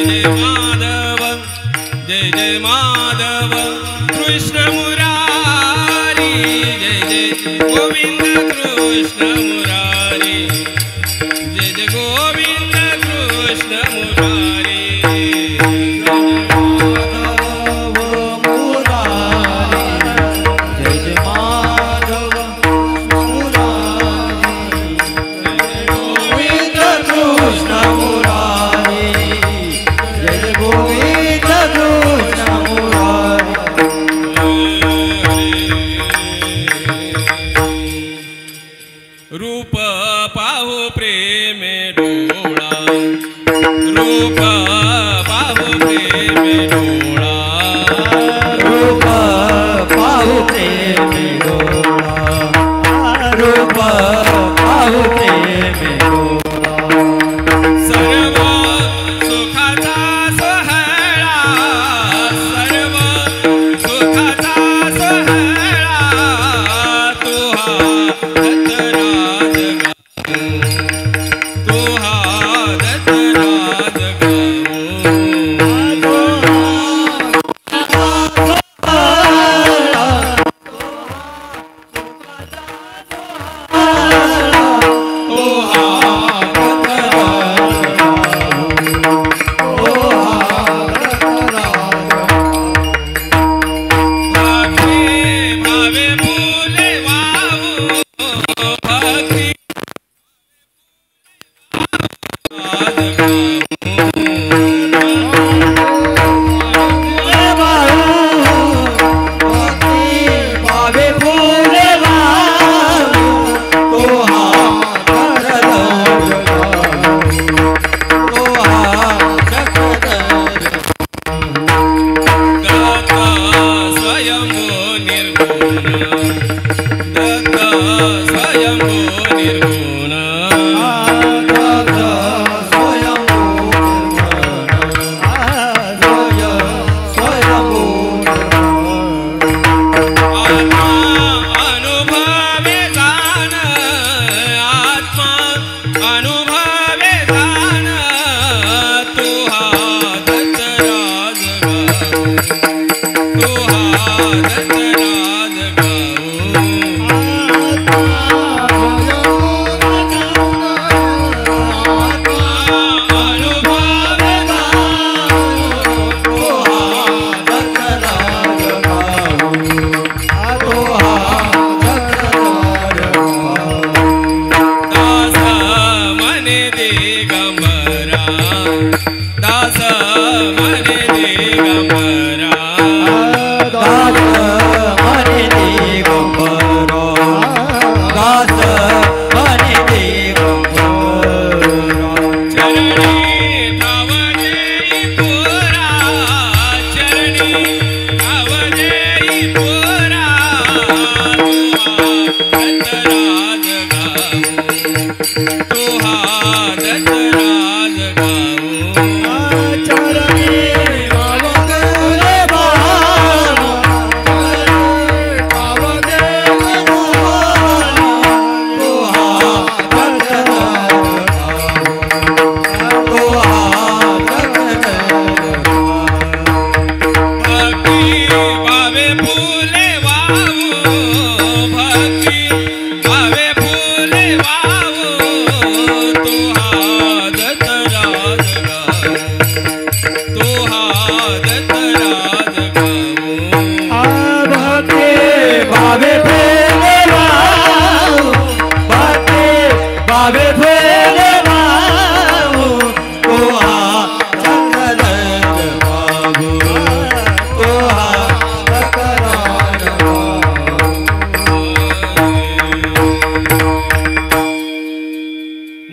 जय माधव जय जय माधव कृष्ण मुरारी जय जय गोविंद कृष्ण मुरारी जय जय गोविंद कृष्ण मुरारी रूप पाहु प्रेम डोळा रूप पाहु प्रेम डोळा रूप पाहु प्रेम डोळा रूप पाहु प्रेम डोळा सर्व सुखाचा सोहळा सर्व सुखाचा सोहळा तुहा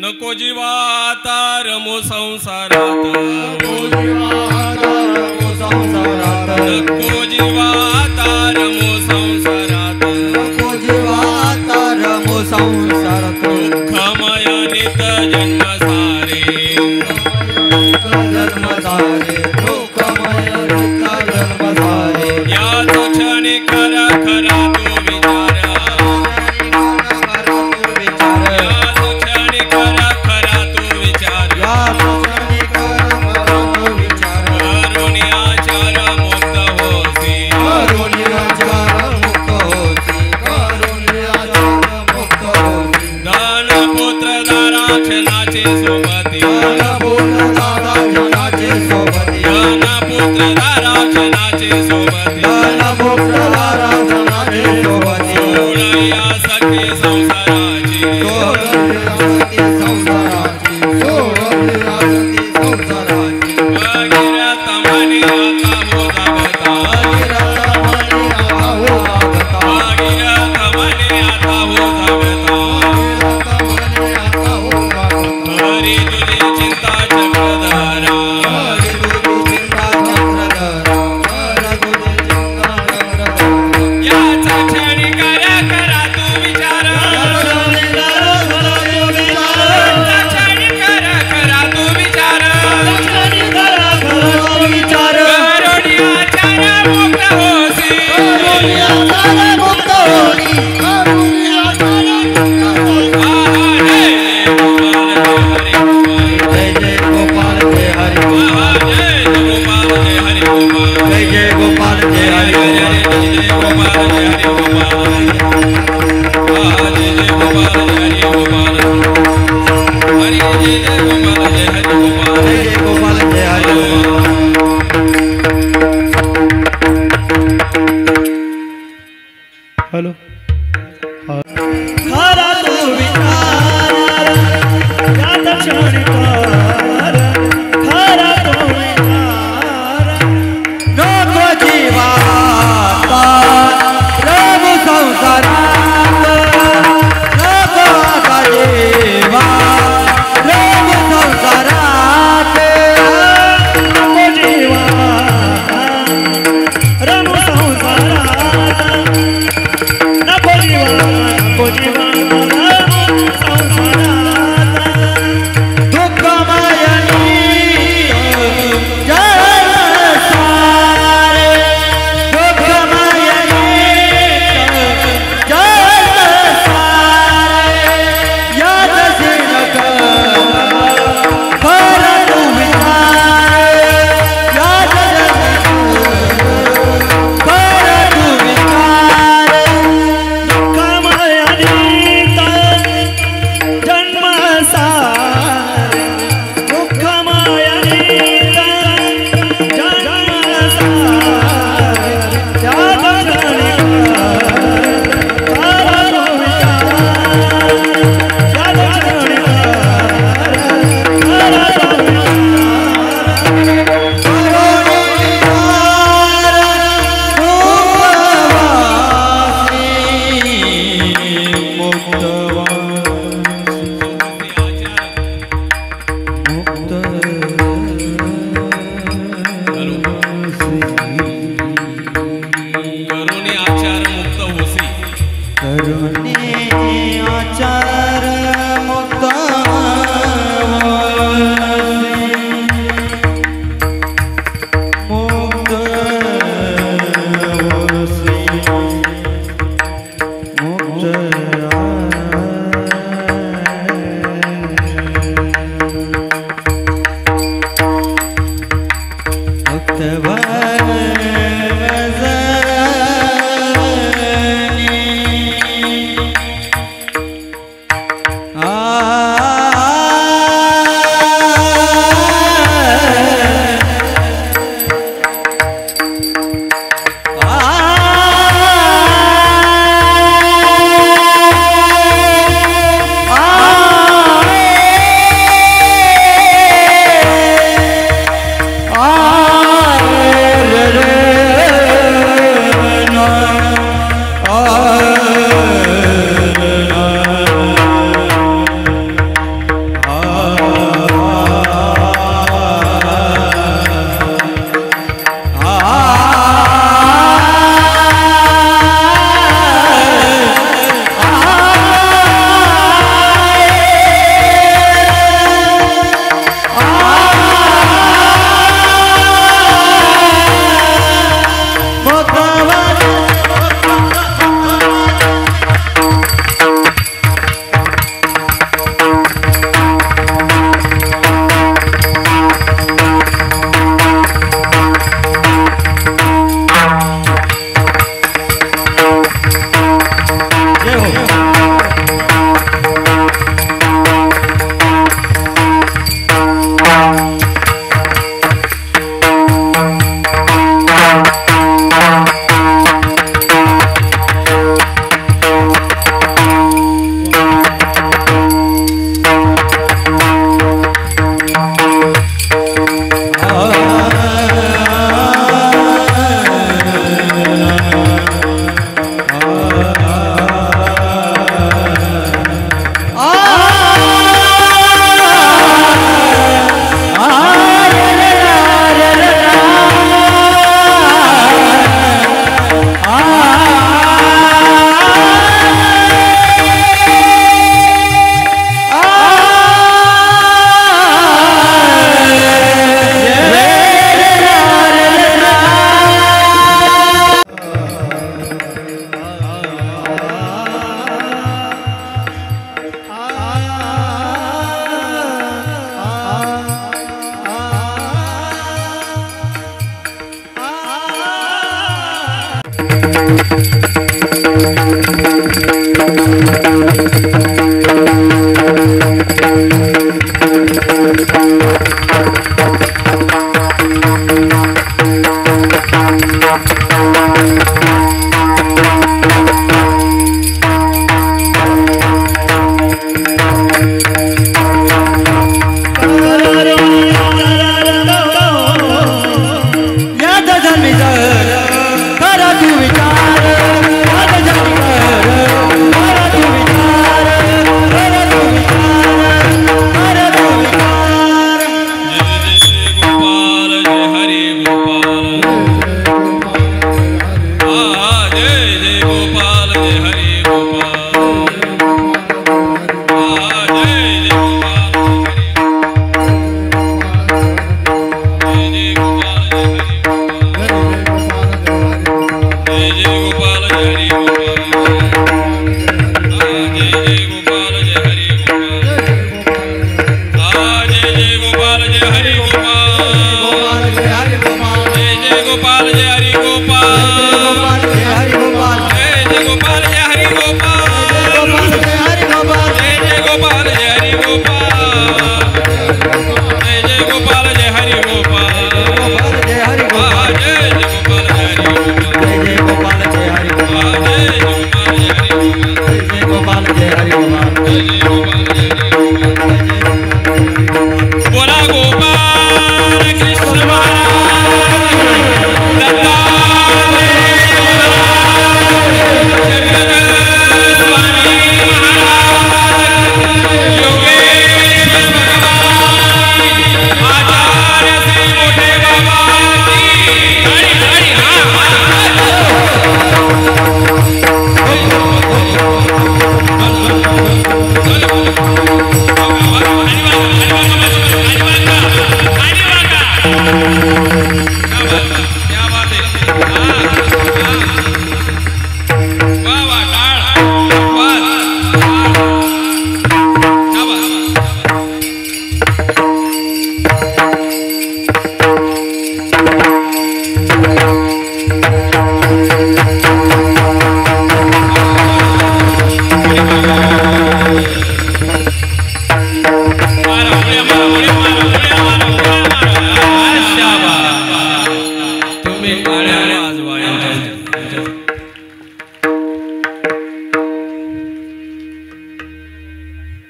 नको जीवाता रमो संसारात नको जीवाता रमो संसारात दुःखमय नित जन्म सारे याच क्षणी खरा खरा तो विचार याच क्षणी खरा खरा तो विचार सोबती धन पुत्र राजनाचे सोबती धन पुत्र राजनाचे सोबती सोडया सखे संसाराची सोडया संसाराची सोडया संसाराची भगीरथ म्हणे आता हो जागता भगीरथ म्हणे आता हो जागता भगीरथ म्हणे आता हो जागता हरी तुझी चिंता चक्रधारा याचा क्षणी करा करा तू विचार याचा क्षणी करा करा तू विचार करोडी आचार मुक्त होसी जय जय गोपाल जय हरि गोपाल जय जय गोपाल जय हरि हेलो खरा तू विचार या क्षणी कर खरा तू विचार नको जीवाता रघु संसारात नको आता जीवा रघु संसारात नको जीवा रघु संसारात नको जीवा दुःखमयनी जय सारे दुःखमयनी जय सारे याद सिनक कर तू विचार याद कर तू विचार दुःखमयनी जन्म सार दुःखमयनी जन्म सार याद क्षणी कर तू विचार याद क्षणी कर तू करुणे आचार मुक्त होसी करुणे आचार मुक्त मुक्त आ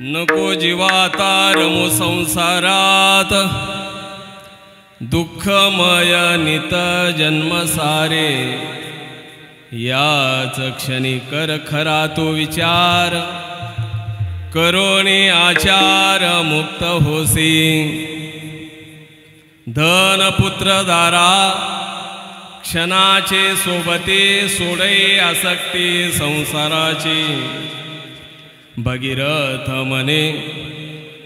नको जीवाता रमो संसारात, दुःखमय नित जन्म सारे. याच क्षणी कर खरा तो विचार, करोनी आचार मुक्त होसी. धन पुत्र दारा क्षणाचे सोबती, सोडे आसक्ती संसाराची. भगीरथ मने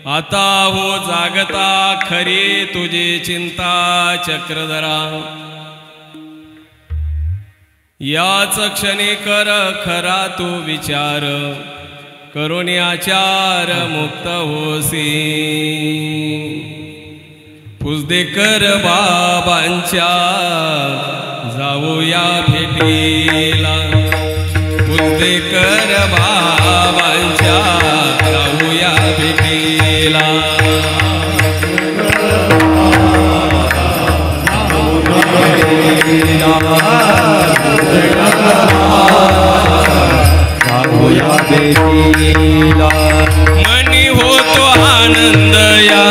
आता हो जागता, खरी तुझी चिंता चक्रधरा. याच क्षणी कर खरा तू विचार, करुणी आचार मुक्त होसी. पुजदेकर बाबांच्या जाऊया भेटीला, पुजदेकर बाबांच्या जाऊया भेटीला. मनी होतो आनंद या,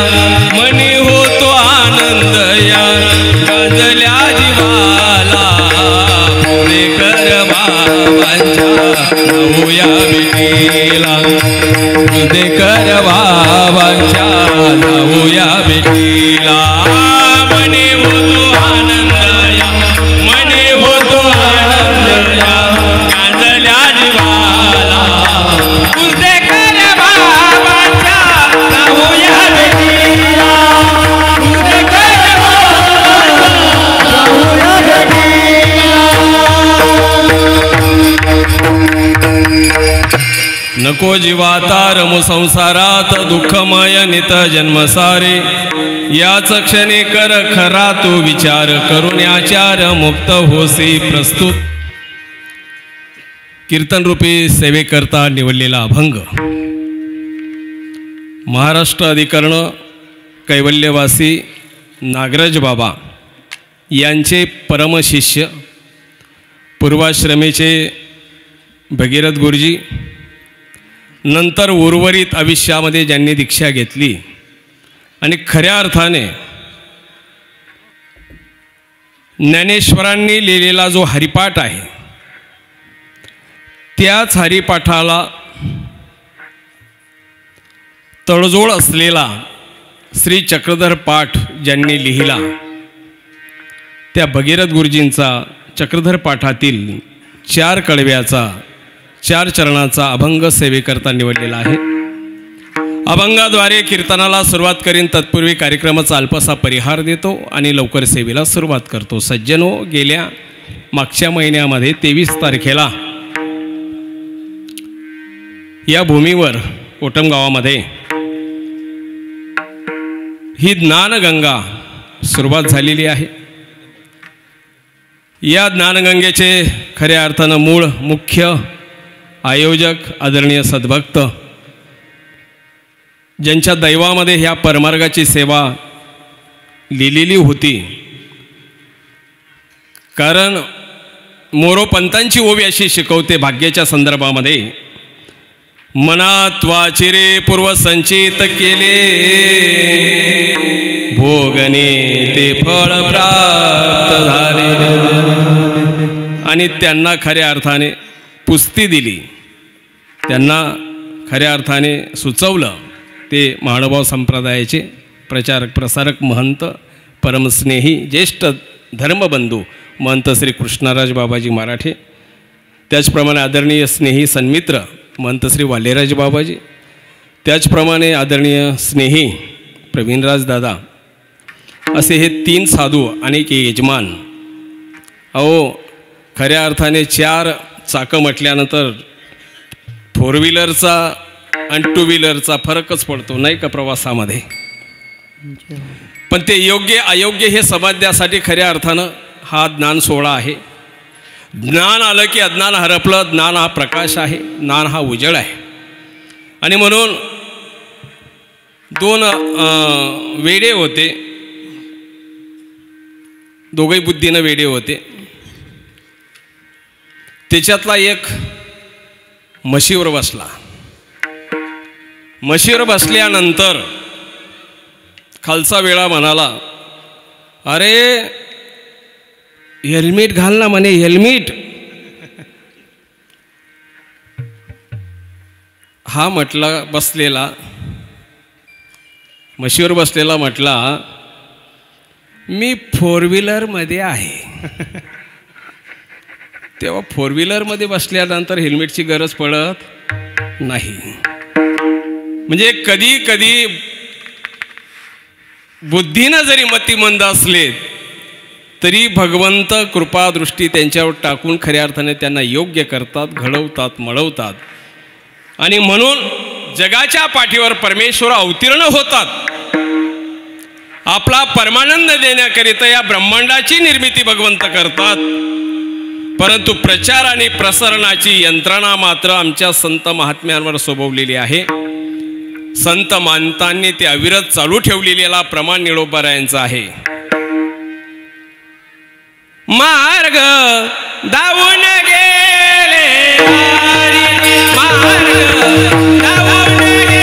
मनी होतो आनंद या, गाजल्या जीवाला. पुजदेकर बाबांच्या जाऊया भेटीला, पुजदेकर बाबांच्या जाऊया भेटीला. मनी होतो आनंद या, मनी होतो आनंद या, गाजल्या जीवाला. पुजदेकर बाबांच्या जाऊया भेटीला, पुजदेकर बाबांच्या जाऊया भेटीला. नको जीवाता रमो संसारात, दुःखमय नित जन्मसारे. याच क्षणी कर खरा तू विचार, करुणी आचार मुक्त होसी. प्रस्तुत कीर्तनरूपी सेवेकरता निवडलेला अभंग महाराष्ट्र अधिकरण कैवल्यवासी नागराज बाबा यांचे परमशिष्य पूर्वाश्रमेचे भगीरथ गुरुजी, नंतर उर्वरित आयुष्यामध्ये ज्यांनी दीक्षा घेतली आणि खऱ्या अर्थाने ज्ञानेश्वरांनी लिहिलेला जो हरिपाठ आहे त्याच हरिपाठाला तडजोड असलेला श्री चक्रधर पाठ ज्यांनी लिहिला त्या भगीरथ गुरुजींचा चक्रधर पाठातील 4 कडव्याचा 4 चरणाचा अभंग सेवेकरता निवडलेला आहे. अभंगाद्वारे कीर्तनाला सुरुवात करीन, तत्पूर्वी कार्यक्रमाचा अल्पसा परिहार देतो आणि लवकर सेवेला सुरुवात करतो. सज्जनो, गेल्या मागच्या महिन्यामध्ये 23 तारखेला या भूमीवर ओटम गावामध्ये ही ज्ञानगंगा सुरुवात झालेली आहे. या ज्ञानगंगेचे खऱ्या अर्थानं मूळ मुख्य आयोजक आदरणीय सद्भक्त ज्यांच्या दैवामध्ये ह्या परमार्गाची सेवा लिहिलेली होती. कारण मोरोपंतांची ओवी अशी शिकवते भाग्याच्या संदर्भामध्ये, मनात वाचिरे पूर्वसंचित केले भोगणे ते फळ प्राप्त झाले. आणि त्यांना खऱ्या अर्थाने पुस्ती दिली, त्यांना खऱ्या अर्थाने सुचवलं ते महानुभाव संप्रदायाचे प्रचारक प्रसारक महंत परमस्नेही ज्येष्ठ धर्मबंधू महंत श्री कृष्णराज बाबाजी मराठे, त्याचप्रमाणे आदरणीय स्नेही सन्मित्र महंत श्री वालेराज बाबाजी, त्याचप्रमाणे आदरणीय स्नेही प्रवीणराज दादा, असे हे 3 साधू आणि एक यजमान. अहो, खऱ्या अर्थाने 4 चाकं म्हटल्यानंतर 4 व्हीलरचा आणि 2 व्हीलरचा फरकच पडतो नाही का प्रवासामध्ये. पण ते योग्य अयोग्य हे समजण्यासाठी खऱ्या अर्थानं हा ज्ञान सोहळा आहे. ज्ञान आलं की अज्ञान हरपलं. ज्ञान हा प्रकाश आहे, ज्ञान हा उजळ आहे. आणि म्हणून 2 वेडे होते, दोघे बुद्धीनं वेडे होते. त्याच्यातला एक म्हशीवर बसला. म्हशीवर बसल्यानंतर खालचा वेळा म्हणाला, अरे हेल्मेट घाल ना म्हणे, हेल्मेट. हा म्हटला बसलेला, म्हशीवर बसलेला म्हटला, मी 4 व्हीलरमध्ये आहे. तेव्हा 4 व्हीलरमध्ये बसल्यानंतर हेल्मेटची गरज पडत नाही. म्हणजे कधी कधी बुद्धीनं जरी मतिमंद असले तरी भगवंत कृपादृष्टी त्यांच्यावर टाकून खऱ्या अर्थाने त्यांना योग्य करतात, घडवतात, मळवतात. आणि म्हणून जगाच्या पाठीवर परमेश्वर अवतीर्ण होतात. आपला परमानंद देण्याकरिता या ब्रह्मांडाची निर्मिती भगवंत करतात. परंतु प्रचार आणि प्रसरणाची यंत्रणा मात्र आमच्या संत महात्म्यांवर सोपवलेली आहे. संत मानतांनी ते अविरत चालू ठेवलेला प्रमाण निळोबारायांचा आहे. मार्ग दावून गेले मार्ग दावून गेले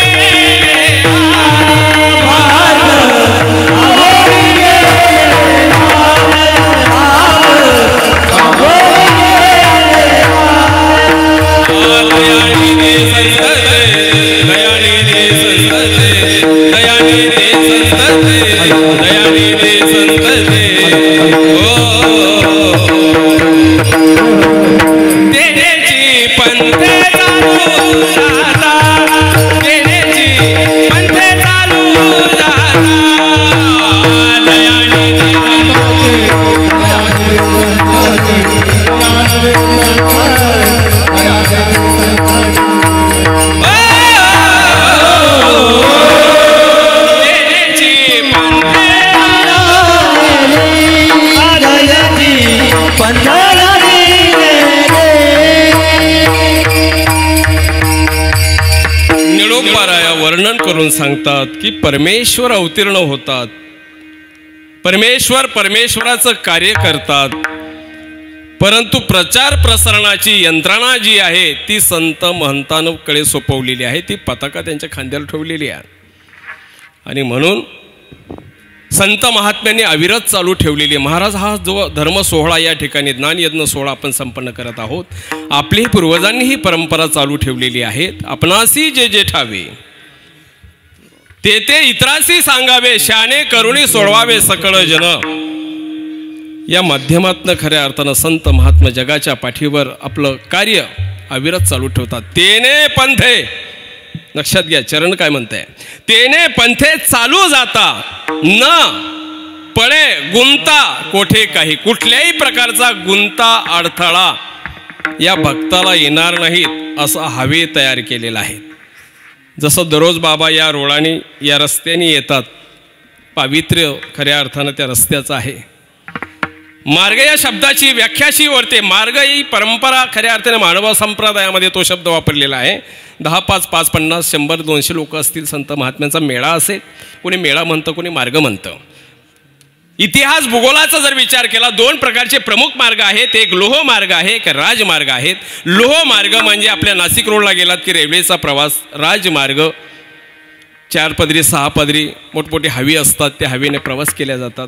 वर्णन करून सांगतात की परमेश्वर अवतीर्ण होतात, परमेश्वराचं कार्य करतात, परंतु प्रचार प्रसारणाची यंत्रणा जी आहे ती संत महंतांकडे सोपवलेली आहे, ती पताका त्यांच्या खांद्यावर ठेवलेली आहे. आणि म्हणून संत महात्म्यांनी अविरत चालू ठेवलेली. महाराज हा जो धर्म सोहळा या ठिकाणी ज्ञानयज्ञ सोहळा आपण संपन्न करत आहोत, आपली पूर्वजांनी ही परंपरा चालू ठेवलेली आहे. आपणासी जे जे ठावे ते ते इतरासी सांगावे, शाने करुणी सोडवावे सकळ जन. या माध्यमातनं खऱ्या अर्थानं संत महात्मा जगाच्या पाठीवर आपलं कार्य अविरत चालू ठेवतात. तेने पंथे, लक्षात घ्या चरण काय म्हणताय, तेने पंथे चालू जाता न पडे गुंता कोठे काही. कुठल्याही प्रकारचा गुंता अडथळा या भक्ताला येणार नाहीत असं हवे तयार केलेलं आहे. जसं दररोज बाबा या रोडाने या रस्त्याने येतात, पावित्र्य खऱ्या अर्थानं त्या रस्त्याचं आहे. मार्ग या शब्दाची व्याख्याशी वरते. मार्ग ही परंपरा खऱ्या अर्थाने मानव संप्रदायामध्ये तो शब्द वापरलेला आहे. 10, 5, 5, 50, 100, 200 लोक असतील, संत महात्म्यांचा मेळा असेल, कोणी मेळा म्हणतं, कोणी मार्ग म्हणतं. इतिहास भूगोलाचा जर विचार केला, 2 प्रकारचे प्रमुख मार्ग आहेत. एक लोह मार्ग आहे, एक राजमार्ग आहेत. लोह मार्ग म्हणजे आपल्या नाशिक रोडला गेलात की रेल्वेचा प्रवास. राजमार्ग 4 पदरी 6 पदरी मोठमोठी हवी असतात, त्या हवेने प्रवास केल्या जातात.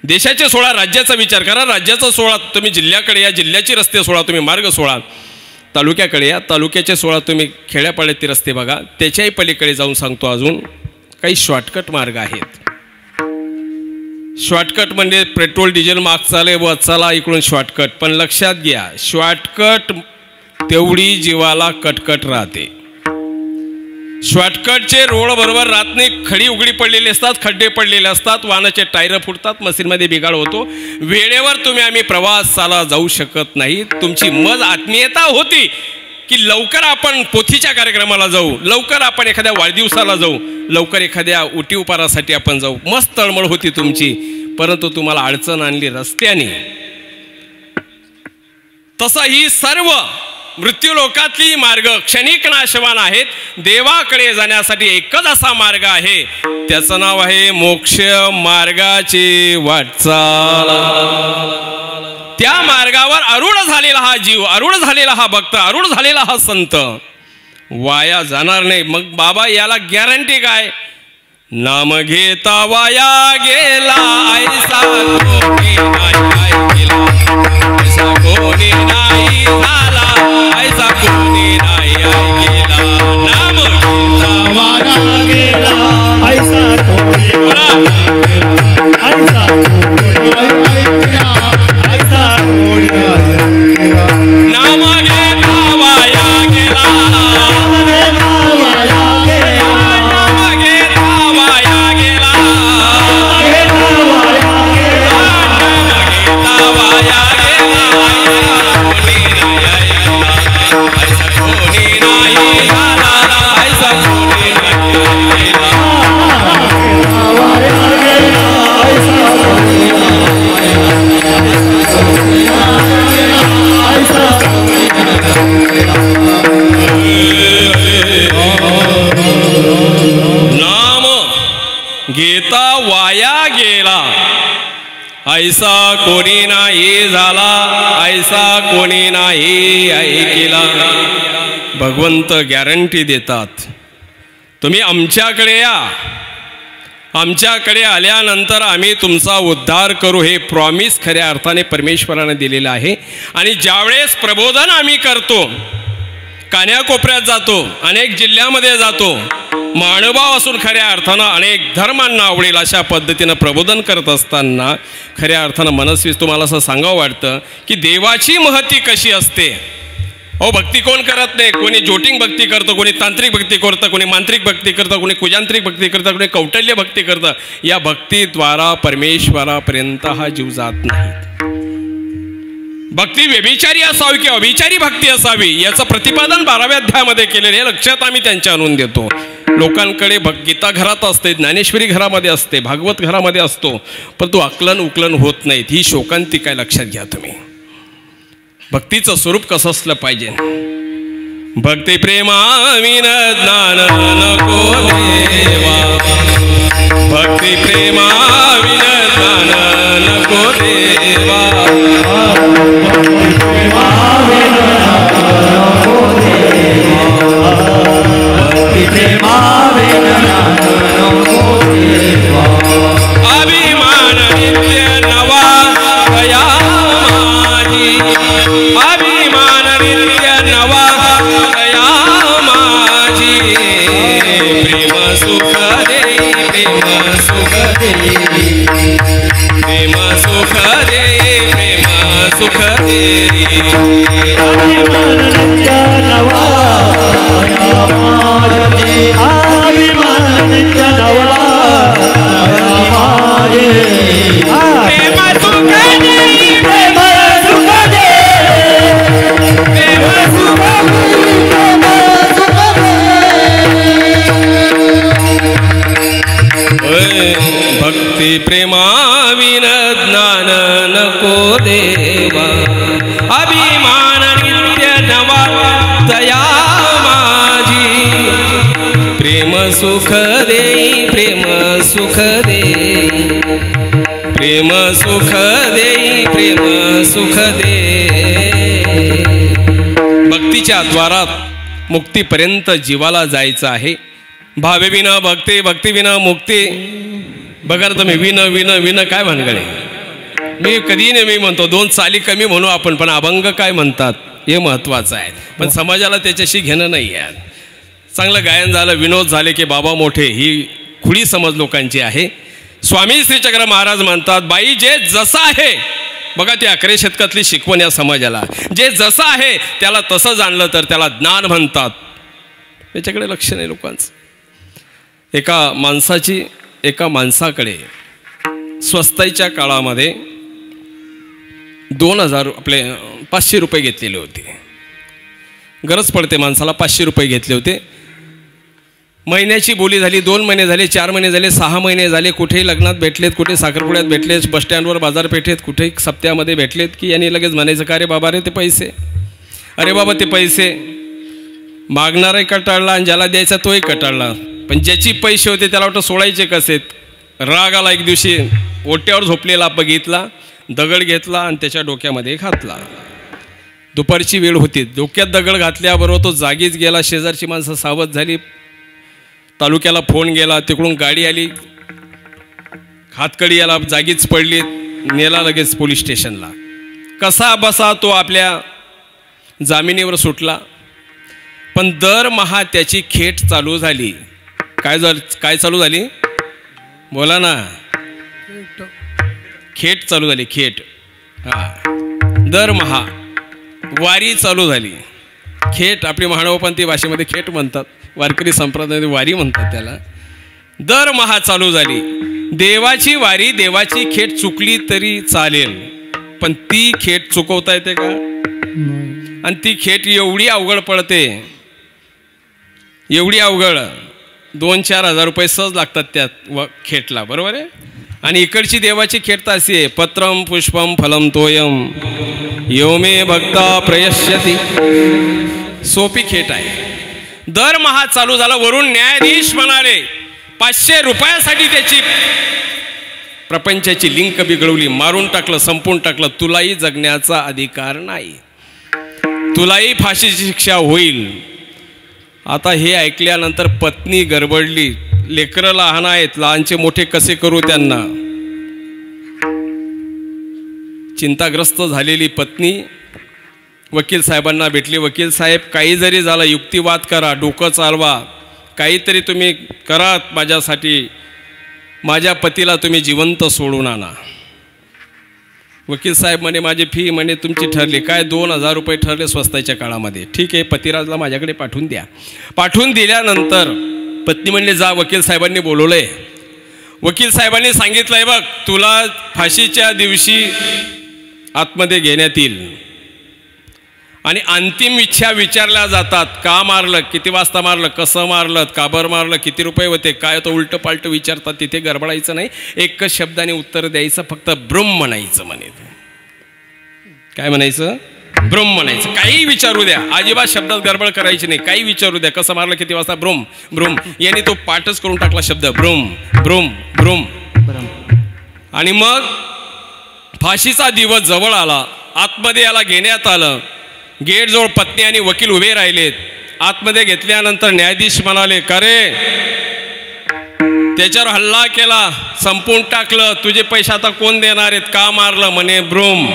देशाचे 16 राज्याचा विचार करा. राज्याचा 16 तुम्ही जिल्ह्याकडे या, जिल्ह्याचे रस्ते 16 तुम्ही मार्ग 16 तालुक्याकडे या, तालुक्याचे 16 तुम्ही खेड्यापाड्याचे रस्ते बघा. त्याच्याही पलीकडे जाऊन सांगतो अजून काही शॉर्टकट मार्ग आहेत. शॉर्टकट म्हणजे पेट्रोल डिझेल माग चाले व चला इकडून शॉर्टकट. पण लक्षात घ्या, शॉर्टकट तेवढी जीवाला कटकट राहते. शॉर्टकटचे रोड बरोबर राहत नाही, खडी उघडी पडलेली असतात, खड्डे पडलेले असतात, वाहनाचे टायर फुटतात, मशीनमध्ये बिघाड होतो. वेळेवर आम्ही प्रवास चाला जाऊ शकत नाही. तुमची मज आत्मीयता होती की लवकर आपण पोथीच्या कार्यक्रमाला जाऊ, लवकर आपण एखाद्या वाढदिवसाला जाऊ, लवकर एखाद्या उटी उपारासाठी आपण जाऊ, मस्त तळमळ होती तुमची. परंतु तुम्हाला अडचण आणली रस्त्याने. तसं ही सर्व मृत्यूलोकातली मार्ग क्षणिक नाशवान आहेत. देवाकडे जाण्यासाठी एकच असा मार्ग आहे, त्याचं नाव आहे मोक्ष मार्गाची वाटचाल. त्या मार्गावर आरूढ झालेला हा जीव, आरूढ झालेला हा भक्त, आरूढ झालेला हा संत वाया जाणार नाही. मग बाबा याला गॅरंटी काय? नाम घेता वाया गेला ऐसा कोणी नाही गेला, ऐसा कोणी नाही झाला, ऐसा कोणी नाही गेला. नाम घेता वाया गेला ऐसा कोणी ऐसा नाम घेता वाया गेला, घेता वाया गेला ऐसा कोणी नाही झाला, ऐसा कोणी नाही ऐकला. भगवंत गॅरंटी देतात, तुम्ही आमच्याकडे या, आमच्याकडे आल्यानंतर आम्ही तुमचा उद्धार करू. हे प्रॉमिस खऱ्या अर्थाने परमेश्वराने दिलेलं आहे. आणि ज्यावेळेस प्रबोधन आम्ही करतो, कान्याकोपऱ्यात जातो, अनेक जिल्ह्यामध्ये जातो, मानवभाव असून खऱ्या अर्थानं अनेक धर्मांना आवडेल अशा पद्धतीनं प्रबोधन करत असताना खऱ्या अर्थानं मनस्वीस तुम्हाला असं सांगावं वाटतं की देवाची महती कशी असते. अहो भक्ती कोण करत नाही, कोणी जोटिंग भक्ती करतं, कोणी तांत्रिक भक्ती करतं, कोणी मांत्रिक भक्ती करतं, कोणी कुजांत्रिक भक्ती करतं, कोणी कौटल्य भक्ती करतं. या भक्तीद्वारा परमेश्वरापर्यंत हा जीव जात नाही. भक्ती व्यभिचारी असावी की अभिचारी भक्ती असावी याचं प्रतिपादन 12व्या अध्यायामध्ये केलेलं आहे. लक्षात आम्ही त्यांच्या आणून देतो. लोकांकडे गीता घरात असते, ज्ञानेश्वरी घरामध्ये असते, भागवत घरामध्ये असतो, परंतु आकलन उकलन होत नाहीत. ही शोकांतिका लक्षात घ्या तुम्ही. भक्तीचं स्वरूप कसं असलं पाहिजे. भक्ती प्रेमाविन ज्ञान नको देवा, भक्ती प्रेमाविन ज्ञान नको देवा, अभिमान नित्य नवा दया माझी, अभिमान नित्य नवा दया माझी, प्रेम सुख दे, प्रेम सुख दे, प्रेम सुख दे, प्रेम सुख दे, अभिमान नित्य नवा दया माझी, अभिमान नित्य नवा दया माझी, प्रेम सुख दे, प्रेम सुख दे, प्रेम सुख भक्ती प्रेमाविन ज्ञान नको देवा, अभिमान नित्य नवा दया माझी, प्रेम सुख दे, प्रेम सुख दे, प्रेम सुख दे, प्रेम सुख दे. भक्तीच्या द्वारात मुक्तीपर्यंत जीवाला जायचं आहे. भावे विना भक्ती, भक्ती विना मुक्ती. बघा तुम्ही विन विन विन काय भानगडे. मी कधी नेहमी म्हणतो 2 चाली कमी म्हणू आपण, पण अभंग काय म्हणतात हे महत्त्वाचं आहे. पण समाजाला त्याच्याशी घेणं नाही आहे. चांगलं गायन झालं, विनोद झाले की बाबा मोठे, ही खुळी समज लोकांची आहे. स्वामी श्रीचक्र महाराज म्हणतात, बाई जे जसं आहे, बघा ती 11 शतकातली शिकवण या समाजाला, जे जसं आहे त्याला तसं जाणलं तर त्याला ज्ञान म्हणतात. त्याच्याकडे लक्ष नाही लोकांचं. एका माणसाकडे स्वस्ताईच्या काळामध्ये 2000 आपले 500 रुपये घेतलेले होते. गरज पडते माणसाला, 500 रुपये घेतले होते. महिन्याची बोली झाली, 2 महिने झाले, 4 महिने झाले, 6 महिने झाले. कुठेही लग्नात भेटलेत, कुठे साखरपुड्यात भेटलेत, बसस्टँडवर बाजारपेठेत कुठेही सप्त्यामध्ये भेटलेत की यांनी लगेच म्हणायचं का रे बाबा रे ते पैसे, अरे बाबा ते पैसे. मागणाराही कटाळला आणि ज्याला द्यायचा तोही कटाळला. पण ज्याची पैसे होते त्याला वाटतं सोडायचे कसे. राग आला. एक दिवशी ओट्यावर झोपलेला बघितला, दगड घेतला आणि त्याच्या डोक्यामध्ये घातला. दुपारची वेळ होती. डोक्यात दगड घातल्याबरोबर तो जागीच गेला. शेजारची माणसं सावध झाली. तालुक्याला फोन गेला, तिकडून गाडी आली, हातकडी याला जागीच पडली, नेला लगेच पोलीस स्टेशनला. कसा बसा तो आपल्या जामिनीवर सुटला. पण दरमहा त्याची खेट चालू झाली. काय चालू झाली बोला ना. खेट चालू झाली. खेट. हां, दरमहा वारी चालू झाली. खेट आपली मानवपंथी भाषेमध्ये खेट म्हणतात, वारकरी संप्रदायामध्ये वारी म्हणतात त्याला. दरमहा चालू झाली. देवाची वारी, देवाची खेट चुकली तरी चालेल, पण ती खेट चुकवता येते का. आणि ती खेट एवढी अवघड पडते, एवढी अवघड, 2-4 हजार रुपये सहज लागतात त्या खेटला, बरोबर आहे. आणि इकडची देवाची खेट तर अशी आहे, पत्रम पुष्पम फलम तोयम यो मे भक्ता प्रयश्यती. सोपी खेट आहे. दरमहा चालू झाला. वरून न्यायाधीश म्हणाले 500 रुपयासाठी त्याची प्रपंचाची लिंक बिघडवली, मारून टाकलं, संपून टाकलं. तुलाही जगण्याचा अधिकार नाही, तुलाही फाशीची शिक्षा होईल. आता हे ऐकल्यानंतर पत्नी गडबडली. लेकरं लहान आहेत, लहानचे मोठे कसे करू त्यांना. चिंताग्रस्त झालेली पत्नी वकील साहेबांना भेटली. वकील साहेब, काही जरी झालं युक्तिवाद करा, डोकं चालवा, काहीतरी तुम्ही करा माझ्यासाठी. माझ्या पतीला तुम्ही जिवंत सोडून आणा. वकील साहेब म्हणे माझी फी म्हणे तुमची ठरली. काय 2000 रुपये ठरले स्वस्ताच्या काळामध्ये. ठीक आहे, पतिराजला माझ्याकडे पाठवून द्या. पाठवून दिल्यानंतर पत्नी म्हणले जा, वकील साहेबांनी बोलवलंय. वकील साहेबांनी सांगितलंय बघ, तुला फाशीच्या दिवशी आतमध्ये घेण्यात येईल आणि अंतिम इच्छा विचारल्या जातात. का मारलं, किती वाजता मारलं, कसं मारलं, काबर मारलं, किती रुपये होते, काय तो उलटं पालटं विचारतात. तिथे गडबडायचं नाही, एकच शब्दाने उत्तर द्यायचं, फक्त ब्रह्म म्हणायचं. म्हणे काय म्हणायचं, ब्रुम म्हणायचं. काही विचारू द्या, अजिबात शब्दात गडबड करायची नाही. काही विचारू द्या, कसं मारलं, किती वाजता, ब्रुम ब्रुम. याने तो पाठच करून टाकला शब्द, ब्रुम ब्रुम ब्रुम. आणि मग फाशीचा दिवस जवळ आला. आतमध्ये याला घेण्यात आलं. गेटजवळ पत्नी आणि वकील उभे राहिलेत. आतमध्ये घेतल्यानंतर न्यायाधीश म्हणाले, का रे, त्याच्यावर हल्ला केला, संपवून टाकलं, तुझे पैसे आता कोण देणार आहेत, का मारलं? म्हणे ब्रुम.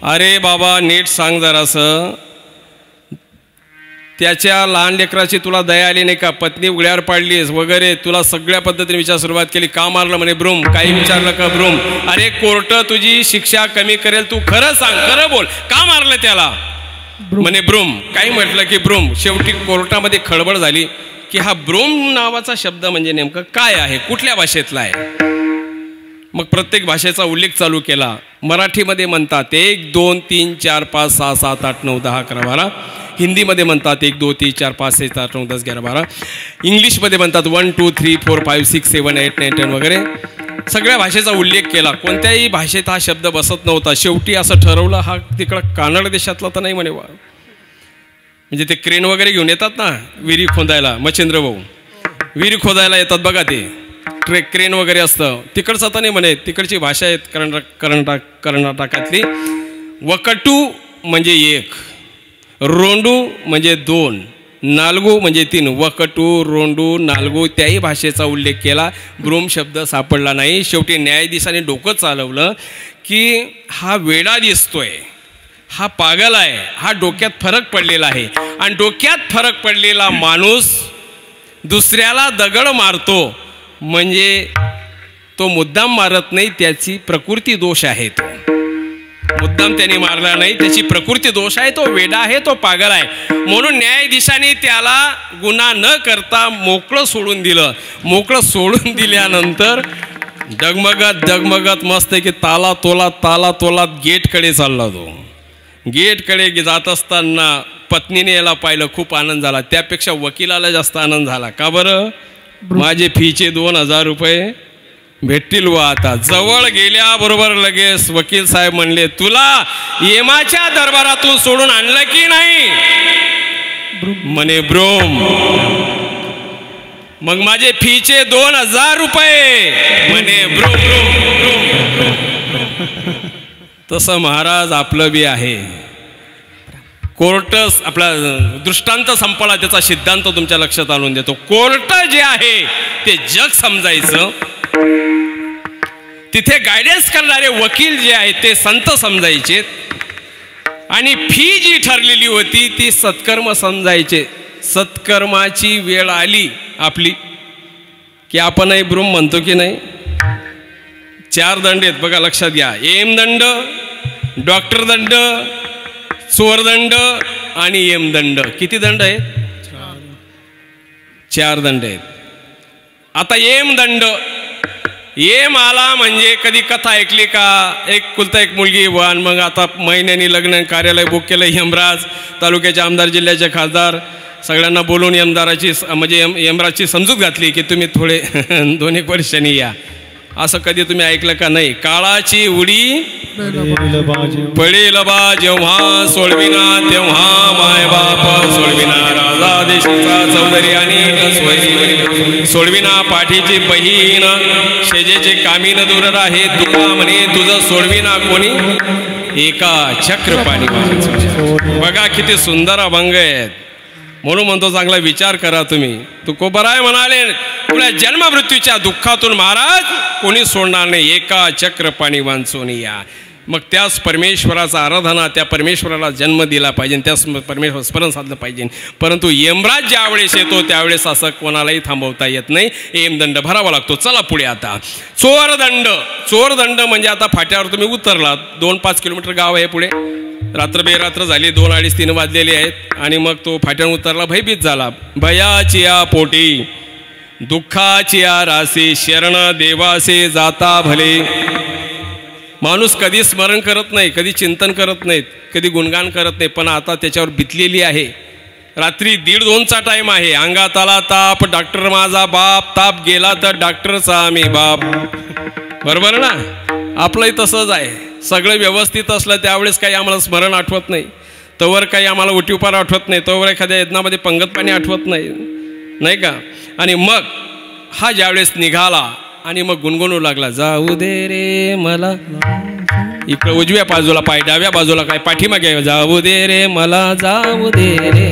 अरे बाबा, नीट सांग जरासं, त्याच्या लहान लेकराची तुला दया आली नाही का? पत्नी उघड्यावर पाडलीस वगैरे, तुला सगळ्या पद्धतीने विचार सुरुवात केली, का मारलं? म्हणे ब्रुम. काही विचारलं का? ब्रुम. अरे कोर्ट तुझी शिक्षा कमी करेल, तू खरं सांग, खरं बोल, का मारलं त्याला? म्हणे ब्रुम. काही म्हटलं की ब्रुम. शेवटी कोर्टामध्ये खळबळ झाली की हा ब्रुम नावाचा शब्द म्हणजे नेमकं काय आहे, कुठल्या भाषेतला आहे? मग प्रत्येक भाषेचा उल्लेख चालू केला. मराठीमध्ये म्हणतात 1 2 3 4 5 6 7 8 9 10 11 12. हिंदीमध्ये म्हणतात 1 2 3 4 5 6 7 8 9 10 11 12. इंग्लिशमध्ये म्हणतात 1 2 3 4 5 6 7 8 9 10 वगैरे. सगळ्या भाषेचा उल्लेख केला. कोणत्याही भाषेत हा शब्द बसत नव्हता. शेवटी असं ठरवलं, हा तिकडं कानड देशातला तर नाही म्हणे. म्हणजे ते क्रेन वगैरे घेऊन येतात ना विहिरी खोदायला, मच्छिंद्र भाऊ विहिरी खोदायला येतात बघा, ते क्रेन वगैरे असतं, तिकडचं आता नाही म्हणे. तिकडची भाषा आहेत कर्नाटकातली. वकटू म्हणजे 1, रोंडू म्हणजे 2, नालगू म्हणजे 3. वकटू, रोंडू, नालगू, त्याही भाषेचा उल्लेख केला. ब्रुम शब्द सापडला नाही. शेवटी न्यायाधीशाने डोकं चालवलं की हा वेडा दिसतोय, हा पागल आहे, हा डोक्यात फरक पडलेला आहे. आणि डोक्यात फरक पडलेला माणूस दुसऱ्याला दगड मारतो म्हणजे तो मुद्दाम मारत नाही, त्याची प्रकृती दोष आहे. तो मुद्दाम त्याने मारला नाही, त्याची प्रकृती दोष आहे, तो वेडा आहे, तो पागल आहे. म्हणून न्यायाधीशाने त्याला गुन्हा न करता मोकळं सोडून दिलं. मोकळं सोडून दिल्यानंतर डगमगत डगमगत मस्त की ताला तोलात गेटकडे चालला. तो गेटकडे जात असताना पत्नीने याला पाहिलं, खूप आनंद झाला. त्यापेक्षा वकिलाला जास्त आनंद झाला. का बरं? माझे फीचे 2000 रुपये भेटतील व आता. जवळ गेल्याबरोबर लगेच वकील साहेब म्हणले, तुला येमाच्या दरबारातून सोडून आणलं की नाही? म्हणे ब्रुम. मग माझे फीचे 2000 रुपये? म्हणे ब्रुम. तसं महाराज आपलं बी आहे. कोर्ट आपला दृष्टांत संपला, त्याचा सिद्धांत तुमच्या लक्षात आणून देतो. कोर्ट जे आहे ते जग समजायचं, तिथे गायडन्स करणारे वकील जे आहेत ते संत समजायचे, आणि फी जी ठरलेली होती ती सत्कर्म समजायचे. सत्कर्माची वेळ आली आपली की आपणही ब्रुम म्हणतो की नाही? 4 दंड आहेत बघा, लक्षात घ्या. एमदंड, डॉक्टर दंड, चोरदंड आणि यमदंड. किती दंड आहेत? 4 दंड आहेत. आता यमदंड, येम आला म्हणजे कधी कथा ऐकली का? एक कुलता एक मुलगी वान, मग आता महिन्यानी लग्न कार्यालय बुक केलं. यमराज, तालुक्याचे आमदार, जिल्ह्याचे खासदार, सगळ्यांना बोलून यमदाराची म्हणजे यमराजची समजूत घातली की तुम्ही थोडे 2-1 वर्षांनी या. असं कधी तुम्ही ऐकलं का? नाही. काळाची उडी पडेल बा जेव्हा, सोडविना तेव्हा माय बाप सोडविना, राजा देशाचा चौधरी आणि सोडविना पाठीची बहीण, शेजेचे कामीन दूर राहे तुला म्हणे तुझं सोडविना कोणी, एका चक्र पाणी. बघा किती सुंदर अभंग आहेत. म्हणून म्हणतो चांगला विचार करा तुम्ही. तुकोबराय म्हणाले, तुला जन्म मृत्यूच्या दुःखातून महाराज कोणी सोडणार नाही, एका चक्र पाणी वांचून या. मग त्याच परमेश्वराचा आराधना, त्या परमेश्वराला जन्म दिला पाहिजे, त्याच परमेश्वर स्मरण साधलं पाहिजे. परंतु यमराज ज्यावेळेस येतो त्यावेळेस असं कोणालाही थांबवता येत नाही. यमदंड भरावा लागतो. चला पुढे आता चोरदंड. चोरदंड म्हणजे आता फाट्यावर तुम्ही उतरलात, 2-5 किलोमीटर गाव आहे पुढे, रात्र बेरात्र झाली, 2, 2:30, 3 वाजलेले आहेत, आणि मग तो फाट्यावर उतरला, भयभीत झाला. भयाची या पोटी दुःखाची या राशी, शरण देवासे जाता भले. माणूस कधी स्मरण करत नाही, कधी चिंतन करत नाहीत, कधी गुणगान करत नाही, पण आता त्याच्यावर बितलेली आहे. रात्री 1:30-2चा टाईम आहे, अंगात आला ताप, डॉक्टर माझा बाप, ताप गेला तर डॉक्टरचा आम्ही बाप. बरोबर ना? आपलंही तसंच आहे. सगळं व्यवस्थित असलं त्यावेळेस काही आम्हाला स्मरण आठवत नाही, तोवर काही आम्हाला उटीउपार आठवत नाही, तोवर एखाद्या यज्ञामध्ये पंगत पाणी आठवत नाही, नाही का. आणि मग हा ज्यावेळेस निघाला आणि मग गुणगुणू लागला, जाऊ दे रे मला, इकडं उजव्या बाजूला पाय, डाव्या बाजूला काय पाठीमागे, जाऊ दे रे मला, जाऊ दे रे.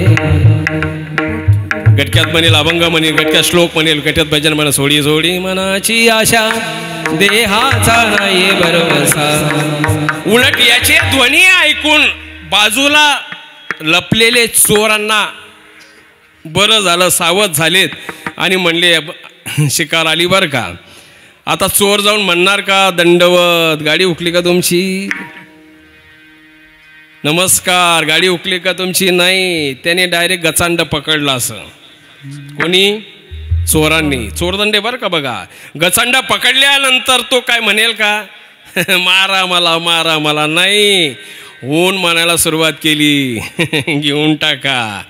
गटक्यात म्हणेल अभंग म्हणेल, गटक्यात श्लोक म्हणेल, गटक्यात भजन म्हणा, सोडी सोडी मनाची आशा देहाचा नाही भरवसा. उलट याचे ध्वनी ऐकून बाजूला लपलेले चोरांना बरं झालं, सावध झालेत आणि म्हणले शिकार आली बरं का. आता चोर जाऊन म्हणणार का, दंडवत, गाडी उकली का तुमची, नमस्कार, गाडी उकली का तुमची, नाही, त्याने डायरेक्ट गचांड पकडला. असं कोणी, चोरांनी, चोरदंडे बरं का. बघा, गचांड पकडल्यानंतर तो काय म्हणेल का, मारा मला, मारा मला, नाही, ऊन म्हणायला सुरुवात केली, घेऊन टाका,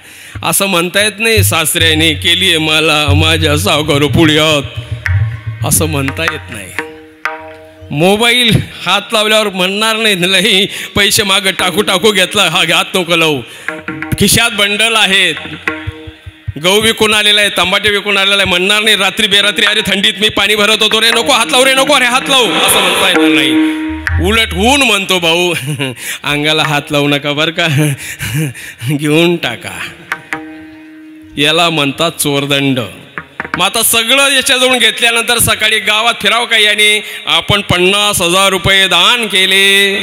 असं म्हणता येत नाही. सासऱ्याने केली आहे मला माझ्या सावकार पुढ्यात, असं म्हणता येत नाही. मोबाईल हात लावल्यावर म्हणणार नाही, लई पैसे मागं टाकू टाकू घेतला, हा हात नको लावू, खिशात बंडल आहेत, गहू विकून आलेला आहे, तंबाटे विकून आलेला आहे, म्हणणार नाही रात्री बेरात्री, अरे थंडीत मी पाणी भरत होतो रे, नको हात लावू रे, नको रे हात लावू, असं म्हणता येणार नाही. उलट ऊन म्हणतो, भाऊ अंगाला हात लावू नका बरं का, घेऊन टाका. याला म्हणतात चोरदंड. मग आता सगळं याच्याजवळून घेतल्यानंतर सकाळी गावात फिरावं का याने, आपण 50,000 रुपये दान केले.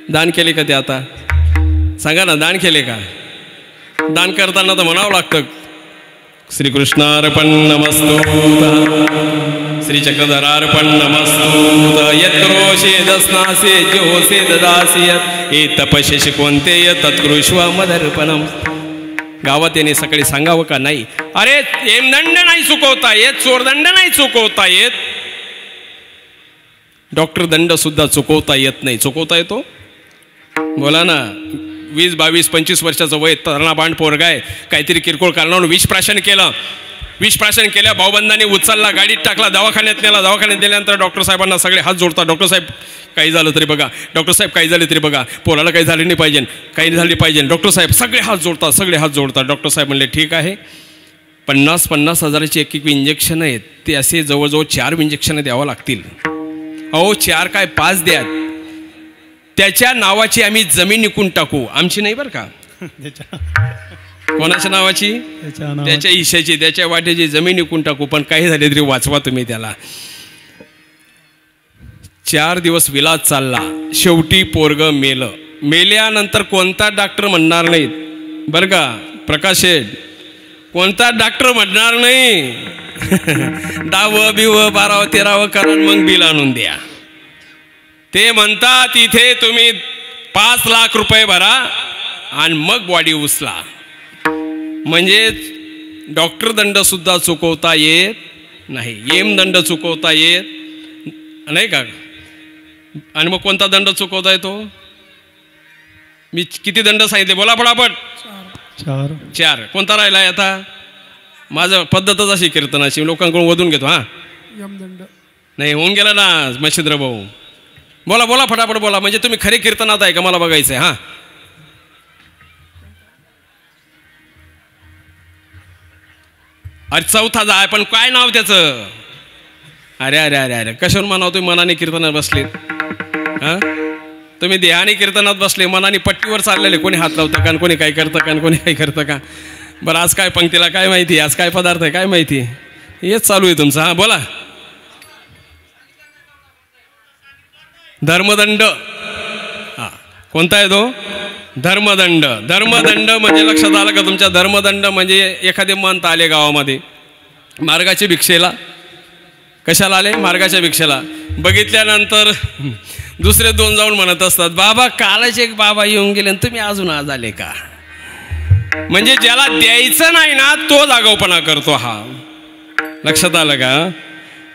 दान केले का ते, आता सांगा ना, दान केले का. दान करताना तर म्हणावं लागतं, श्रीकृष्णार्पण नमस्तु, श्रीचक्रधरार्पण नमस्तु, यत्रोषेदस्नासे जोसे ददासी हे तपशे शिकवंते तत्कृष्व मदर्पणम. गावात येणे सकाळी सांगावं का, नाही, अरे हेमदंड नाही चुकवता येत, चोरदंड नाही चुकवता येत, डॉक्टर दंड सुद्धा चुकवता येत नाही. चुकवता येतो, बोला ना. 20, 22, 25 वर्षाचं वय, तरणा पोरगा आहे, काहीतरी किरकोळ कारणावरून विषप्राशन केलं, विषप्राशन केल्या, भाऊबंधाने उचलला, गाडीत टाकला, दवाखान्यात नेला, दवाखान्यात नेल्यानंतर डॉक्टर साहेबांना सगळे हात जोडतात, डॉक्टर साहेब काही झालं तरी बघा, डॉक्टर साहेब काही झाले तरी बघा, पोराला काही झाले नाही पाहिजे, काही झाले पाहिजे, डॉक्टर साहेब सगळे हात जोडतात, सगळे हात जोडतात. डॉक्टर साहेब म्हणले ठीक आहे, 50-50 हजाराची एक इंजेक्शन आहेत, ते असे जवळजवळ 4 इंजेक्शन द्यावं लागतील. अहो 4 काय 5 द्या, त्याच्या नावाची आम्ही जमीन विकून टाकू, आमची नाही बरं का, कोणाच्या नावाची, त्याच्या हिश्श्याची, त्याच्या वाट्याची जमीन विकून टाकू, पण काही झाले तरी वाचवा तुम्ही त्याला. 4 दिवस विलाज चालला, शेवटी पोरग मेलं. मेल्यानंतर कोणता डॉक्टर म्हणणार नाहीत बरं का, प्रकाश शेठ, कोणता डॉक्टर म्हणणार नाही 10व 20व 12व 13व करा मग बिल आणून द्या. ते म्हणतात इथे तुम्ही 5 लाख रुपये भरा आणि मग बॉडी उचला. म्हणजे डॉक्टर दंड सुद्धा चुकवता येत नाही, यमदंड चुकवता येत नाही का. आणि मग कोणता दंड चुकवता येतो, मी किती दंड सांगितले बोला पटापट. 4. कोणता राहिला आहे आता, माझं पद्धतच अशी कीर्तनाची, लोकांकडून वधून घेतो. हां यमदंड नाही होऊन गेला ना मच्छिंद्र भाऊ, बोला बोला फटाफट बोला, म्हणजे तुम्ही खरे कीर्तनात आहे का मला बघायचं आहे. हां अरे 4था जाय, पण काय नाव त्याचं, अरे अरे अरे अरे कशावर म्हणावं, तुम्ही मनाने कीर्तनात बसले. हां तुम्ही देहाने कीर्तनात बसले, मनाने पट्टीवर चाललेले, कोणी हात लावतं का, कोणी काय करतं का, कोणी काय करतं का. बरं आज काय पंक्तीला काय माहिती, आज काय पदार्थ आहे काय माहिती, हेच चालू आहे तुमचं. हां बोला. धर्मदंड, हां कोणता आहे तो, धर्मदंड. धर्मदंड म्हणजे लक्षात आलं का तुमच्या, धर्मदंड म्हणजे एखादे मंत आले गावामध्ये मार्गाच्या भिक्षेला. कशाला आले, मार्गाच्या भिक्षेला. बघितल्यानंतर दुसरे 2 जाऊन म्हणत असतात, बाबा कालच एक बाबा येऊन गेले आणि तुम्ही अजून आज आले का. म्हणजे ज्याला द्यायचं नाही ना तो जागवपणा करतो. हा लक्षात आलं का.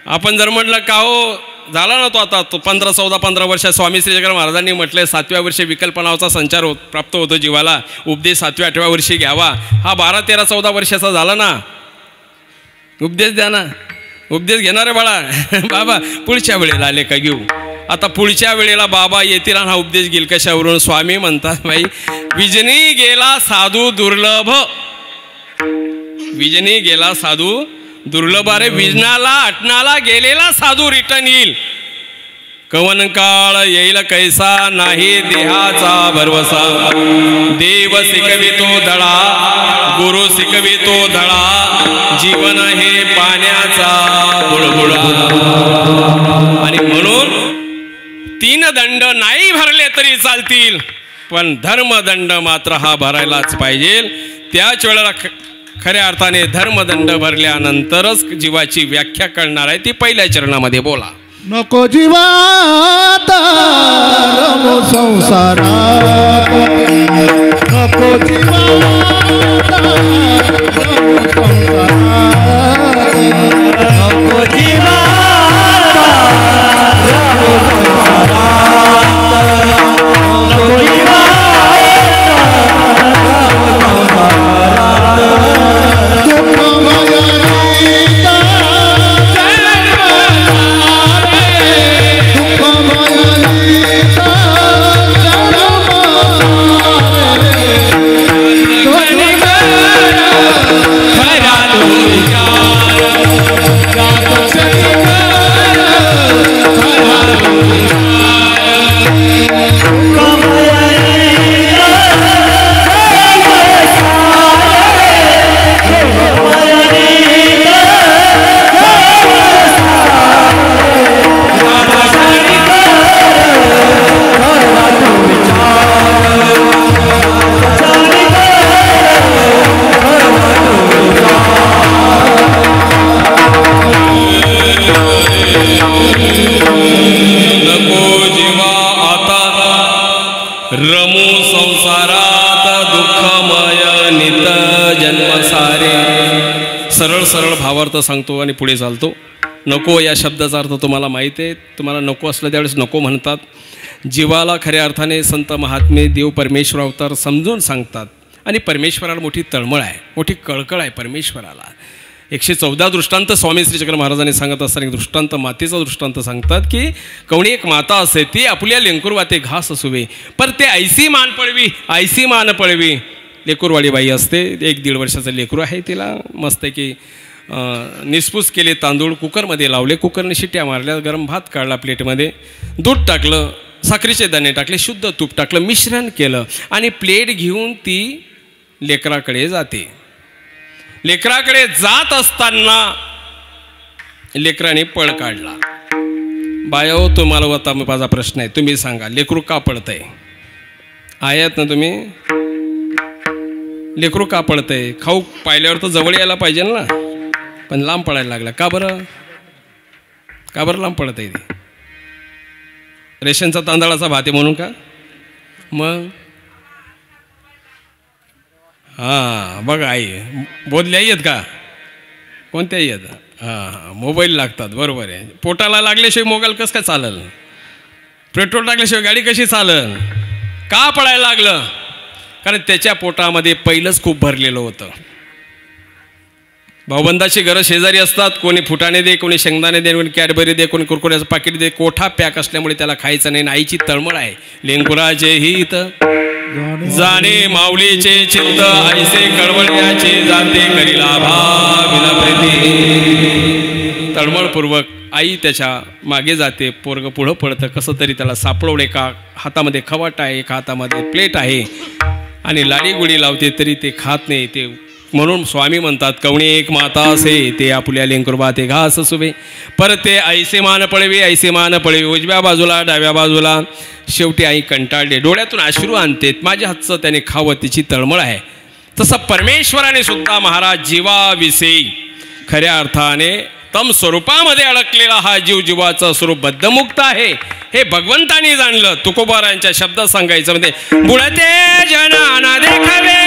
आपण जर म्हटलं का हो झाला ना तो आता तो 15-14-15 वर्षात स्वामी श्री जगन्नाथ महाराजांनी म्हटलंय 7व्या वर्षी विकल्पनाचा संचार प्राप्त होतो जीवाला, उपदेश 7व्या-8व्या वर्षी घ्यावा. हा 12-13-14 वर्षाचा झाला ना, उपदेश द्या ना, उपदेश घेणार आहे बाळा बाबा पुढच्या वेळेला आले का घेऊ. आता पुढच्या वेळेला बाबा येतील आणि हा उपदेश घेईल कशावरून. स्वामी म्हणतात बाई, विजनी गेला साधू दुर्लभ. विजनी गेला साधू दुर्लभ. अरे विजनाला अटनाला गेलेला साधू रिटर्न येईल. कवन काळ येईल कैसा नाही देहाचा भरवसा. देव शिकवितो धडा, गुरु शिकवितो धडा, जीवन हे पाण्याचा बुळबुळा. आणि म्हणून 3 दंड नाही भरले तरी चालतील, पण धर्मदंड मात्र हा भरायलाच पाहिजे. त्याच वेळेला खऱ्या अर्थाने धर्मदंड भरल्यानंतरच जीवाची व्याख्या कळणार आहे. ती पहिल्या चरणामध्ये बोला. नको जीवात रमो संसारात, नको जीवात रमो संसारात, नको जीवात रमो संसारात, नको जीवात रमो संसारात. दुःखमय रीता रमू संसारात दुःखमय नित जन्मसारे. सरळ सरळ भावार्थ सांगतो आणि पुढे चालतो. नको या शब्दाचा अर्थ तुम्हाला माहीत आहे. तुम्हाला नको असलं त्यावेळेस नको म्हणतात. जीवाला खऱ्या अर्थाने संत महात्मे देव परमेश्वर अवतार समजून सांगतात. आणि परमेश्वराला मोठी तळमळ आहे, मोठी कळकळ आहे परमेश्वराला. 114 दृष्टांत स्वामी श्री चक्र महाराजांनी सांगत असताना एक दृष्टांत मातेचा दृष्टांत सांगतात की कवणी एक माता असे, ती आपल्या लेंकुरवाते घास असुवे, पर ते ऐसी मान पळवी, ऐसी मान पळवी. लेकूरवाडी बाई असते, 1-1.5 वर्षाचं लेकरू आहे. तिला मस्त की निस्पूस केले तांदूळ कुकरमध्ये लावले, कुकरने शिट्ट्या मारल्या, गरम भात काढला प्लेटमध्ये, दूध टाकलं, साखरेचे दाणे टाकले, शुद्ध तूप टाकलं, मिश्रण केलं आणि प्लेट घेऊन ती लेकराकडे जाते. लेकराकडे जात असताना लेकराने पळ काढला. बायो तुम्हाला आता माझा प्रश्न आहे, तुम्ही सांगा लेकरू का पळतंय? आयात ना तुम्ही, लेकरू का पळतंय? खाऊ पाहिल्यावर तर जवळ यायला पाहिजे ना, पण लांब पळायला लागला. का बरं? का बरं लांब पळतंय? ते रेशनचा तांदळाचा भात आहे म्हणून का? मग हां बघा, आई बोधल्या येत का? कोणत्या येत? हां मोबाईल लागतात, बरोबर आहे. पोटाला लागल्याशिवाय मोबाईल कसं काय चालेल? पेट्रोल टाकल्याशिवाय गाडी कशी चालेल? का पळायला लागलं? कारण त्याच्या पोटामध्ये पहिलंच खूप भरलेलं होतं. भाऊबंदाची घरं शेजारी असतात, कोणी फुटाणे दे, कोणी शेंगदाणे दे, कोणी कॅडबरी दे, कोणी कुरकुऱ्याचं पाकिट दे. कोठा पॅक असल्यामुळे त्याला खायचं नाही. आईची तळमळ आहे. लेंकुराचे हित जाणे माऊलीचे चित्त, ऐसे कळवळ्याचे जाते करीला भाविनप्रीती. तळमळपूर्वक आई त्याच्या मागे जाते. पोरग पुढं पडतं, कसं तरी त्याला सापडवले. का हातामध्ये खवाट आहे, एका हातामध्ये प्लेट आहे आणि लाडी गुडी लावते तरी ते खात नाही. ते म्हणून स्वामी म्हणतात, कवणी एक माता असे, ते आपुल्या लेंकुरबा ते घास सुवे, पर ते ऐसे मान पळवी, ऐसे मान पळवी. उजव्या बाजूला डाव्या बाजूला. शेवटी आई कंटाळले, डोळ्यातून अश्रू आणते. माझ्या हातचं त्याने खावं, तिची तळमळ आहे. तसं परमेश्वराने सुद्धा महाराज जीवाविषयी खऱ्या अर्थाने तम स्वरूपामध्ये अडकलेला हा जीव जीवाचं स्वरूप बद्धमुक्त आहे हे भगवंतानी जाणलं. तुकोबारांच्या शब्दात सांगायचं म्हणजे, बुडते जनाना देखावे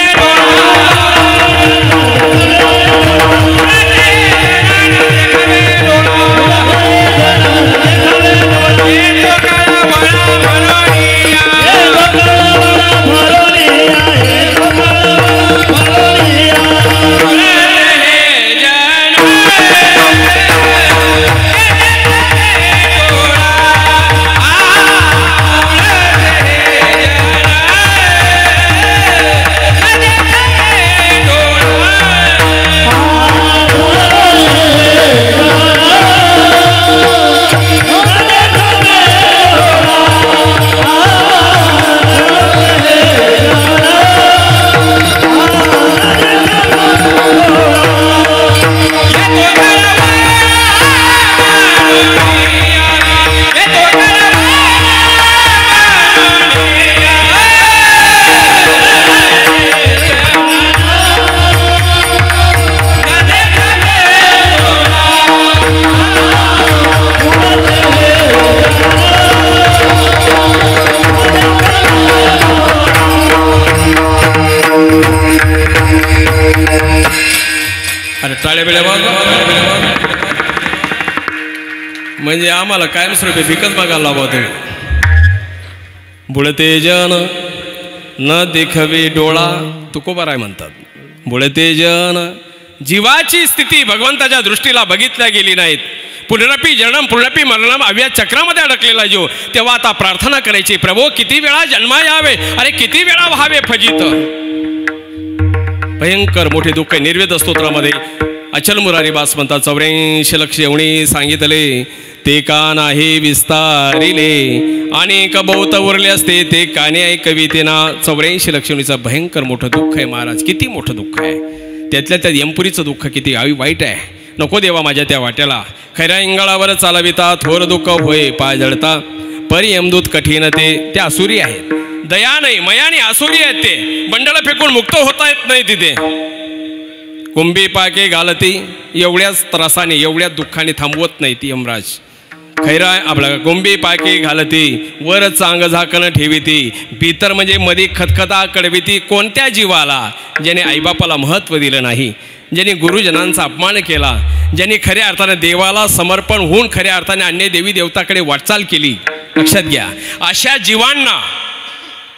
म्हणजे आम्हाला कायमस्वरूपी भिकच बघायला लावा तुम्ही. बुडते जन न देखवे डोळा तुकोबाराय म्हणतात. बुडते जन जीवाची स्थिती भगवंताच्या दृष्टीला बघितल्या गेली नाहीत. पुनरपी जन्म पुनरपी मरणम अव्या चक्रामध्ये अडकलेला जीव. तेव्हा आता प्रार्थना करायची, प्रभो किती वेळा जन्मा यावे, अरे किती वेळा व्हावे फजित. भयंकर मोठे दुःख निर्वेद स्तोत्रामध्ये अचल मुरारी बास म्हणतात 84 लक्ष एवढी सांगितले ते का नाही विस्तारिले अनेक बहुत उरले असते ते काने ऐकवितेना. 84 लक्षणीचं भयंकर मोठं दुःख आहे महाराज. किती मोठं दुःख आहे. त्यातल्या त्यात यमपुरीचं दुःख किती वाईट आहे. नको देवा माझ्या त्या वाट्याला. खऱ्या इंगाळावर चालविता थोर दुःख होय पाय जळता. परी यमदूत कठीण ते आसुरी आहेत. दया नाही मयानी आसुरी आहेत. ते बंडला फेकून मुक्त होता येत नाही तिथे. कुंभी पाके घालती एवढ्याच त्रासाने एवढ्याच दुःखाने थांबवत नाही ती यमराज. खैरा आपला कुंभी पाके घालती वर चांग झाकण ठेविती. भीतर म्हणजे मध्ये खतखता कडविती. कोणत्या जीवाला ज्याने आईबापाला महत्त्व दिलं नाही, ज्यांनी गुरुजनांचा अपमान केला, ज्यांनी खऱ्या अर्थाने देवाला समर्पण होऊन खऱ्या अर्थाने अन्य देवी देवताकडे वाटचाल केली. लक्षात घ्या, अशा जीवांना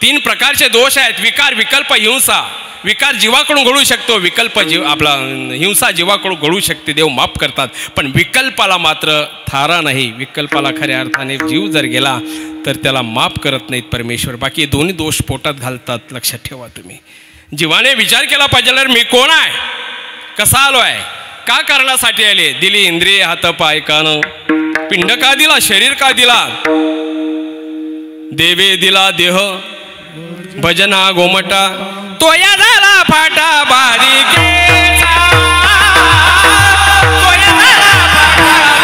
3 प्रकारचे दोष आहेत. विकार विकल्प हिंसा. विकार जीवाकडून घडू शकतो, विकल्प जीव आपला हिंसा जीवाकडून घडू शकते. देव माफ करतात, पण विकल्पाला मात्र थारा नाही. विकल्पाला खऱ्या अर्थाने जीव जर गेला तर त्याला माफ करत नाहीत परमेश्वर. बाकी दोन्ही दोष पोटात घालतात. लक्षात ठेवा तुम्ही. जीवाने विचार केला पाहिजे मी कोण आहे, कसा आलो आहे, का कारणासाठी आले. दिली इंद्रिय हात पाय कान. पिंड का दिला, शरीर का दिला. देवे दिला देह भजना गोमटा. तोया झाला फाटा बारीकेचा. तोया झाला फाटा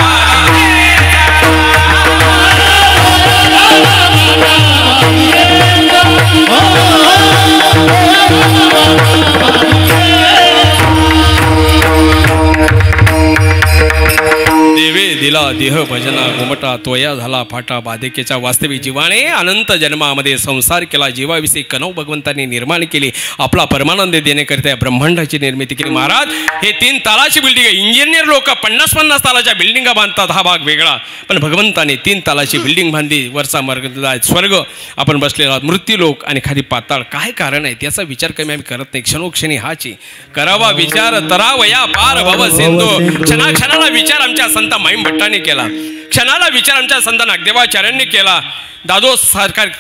देवे दिला देह भजना घुमटा. तोया झाला फाटा बाधिकेच्या. वास्तविक जीवाने अनंत जन्मामध्ये संसार केला. जीवाविषयी कनव भगवंतांनी निर्माण केली. आपला परमानंद देण्याकरिता ब्रह्मांडाची निर्मिती केली. महाराज हे 3 तालाची बिल्डिंग आहे. इंजिनियर लोक 50-50 तालाच्या बिल्डिंगा बांधतात. हा भाग वेगळा, पण भगवंताने 3 तालाची बिल्डिंग बांधली. वरचा मार्ग स्वर्ग आपण बसलेला, मृत्यूलोक आणि खाली पाताळ. काय कारण आहे त्याचा विचार कमी आम्ही करत नाही. क्षणोक्षणी हाची करावा विचार तरावया पार भव सिंधू. क्षणाक्षणाला विचार आमच्या संत माईम भट्टाने केला. क्षणाला विचार आमच्या संत नागदेवाचार्यांनी केला. दादोस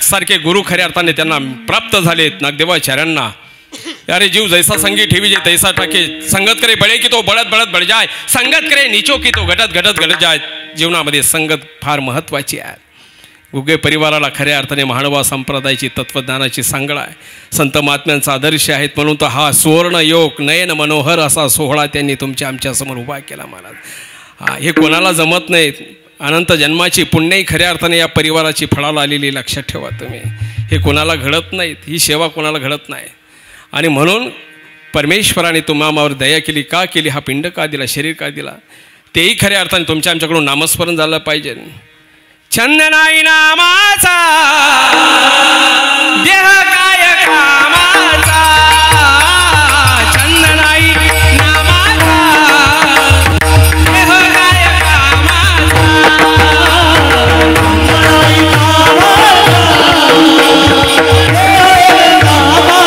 सारखे गुरु खऱ्या अर्थाने त्यांना प्राप्त झालेत. नागदेवाचार्यांना अरे जीव जैसा संगी ठेवी जे तैसा टाके. संगत करे बळे की तो बळत बळत बळ जाय. संगत करे नीचो की तो घटत घटत घटत जाय. जीवनामध्ये संगत फार महत्त्वाची आहे. उगे परिवाराला खऱ्या अर्थाने महानुभाव संप्रदायाची तत्वज्ञानाची सांगड आहे. संत महात्म्यांचा आदर्श आहेत म्हणून तर हा सुवर्ण योग नयन मनोहर असा सोहळा त्यांनी तुमच्या आमच्यासमोर उभा केला महाराज. हे कोणाला जमत नाही. अनंत जन्माची पुण्यही खऱ्या अर्थाने या परिवाराची फळाला आलेली. लक्षात ठेवा तुम्ही. हे कोणाला घडत नाहीत. ही सेवा कोणाला घडत नाही. आणि म्हणून परमेश्वराने तुम्हावर दया केली. का केली, हा पिंड का दिला, शरीर का दिला, तेही खऱ्या अर्थाने तुमच्या आमच्याकडून नामस्मरण झालं पाहिजे. चंदनाई नामाचा देह काय कामाचा. चंदनाई नामाचा देह काय कामाचा. देह काय कामाचा.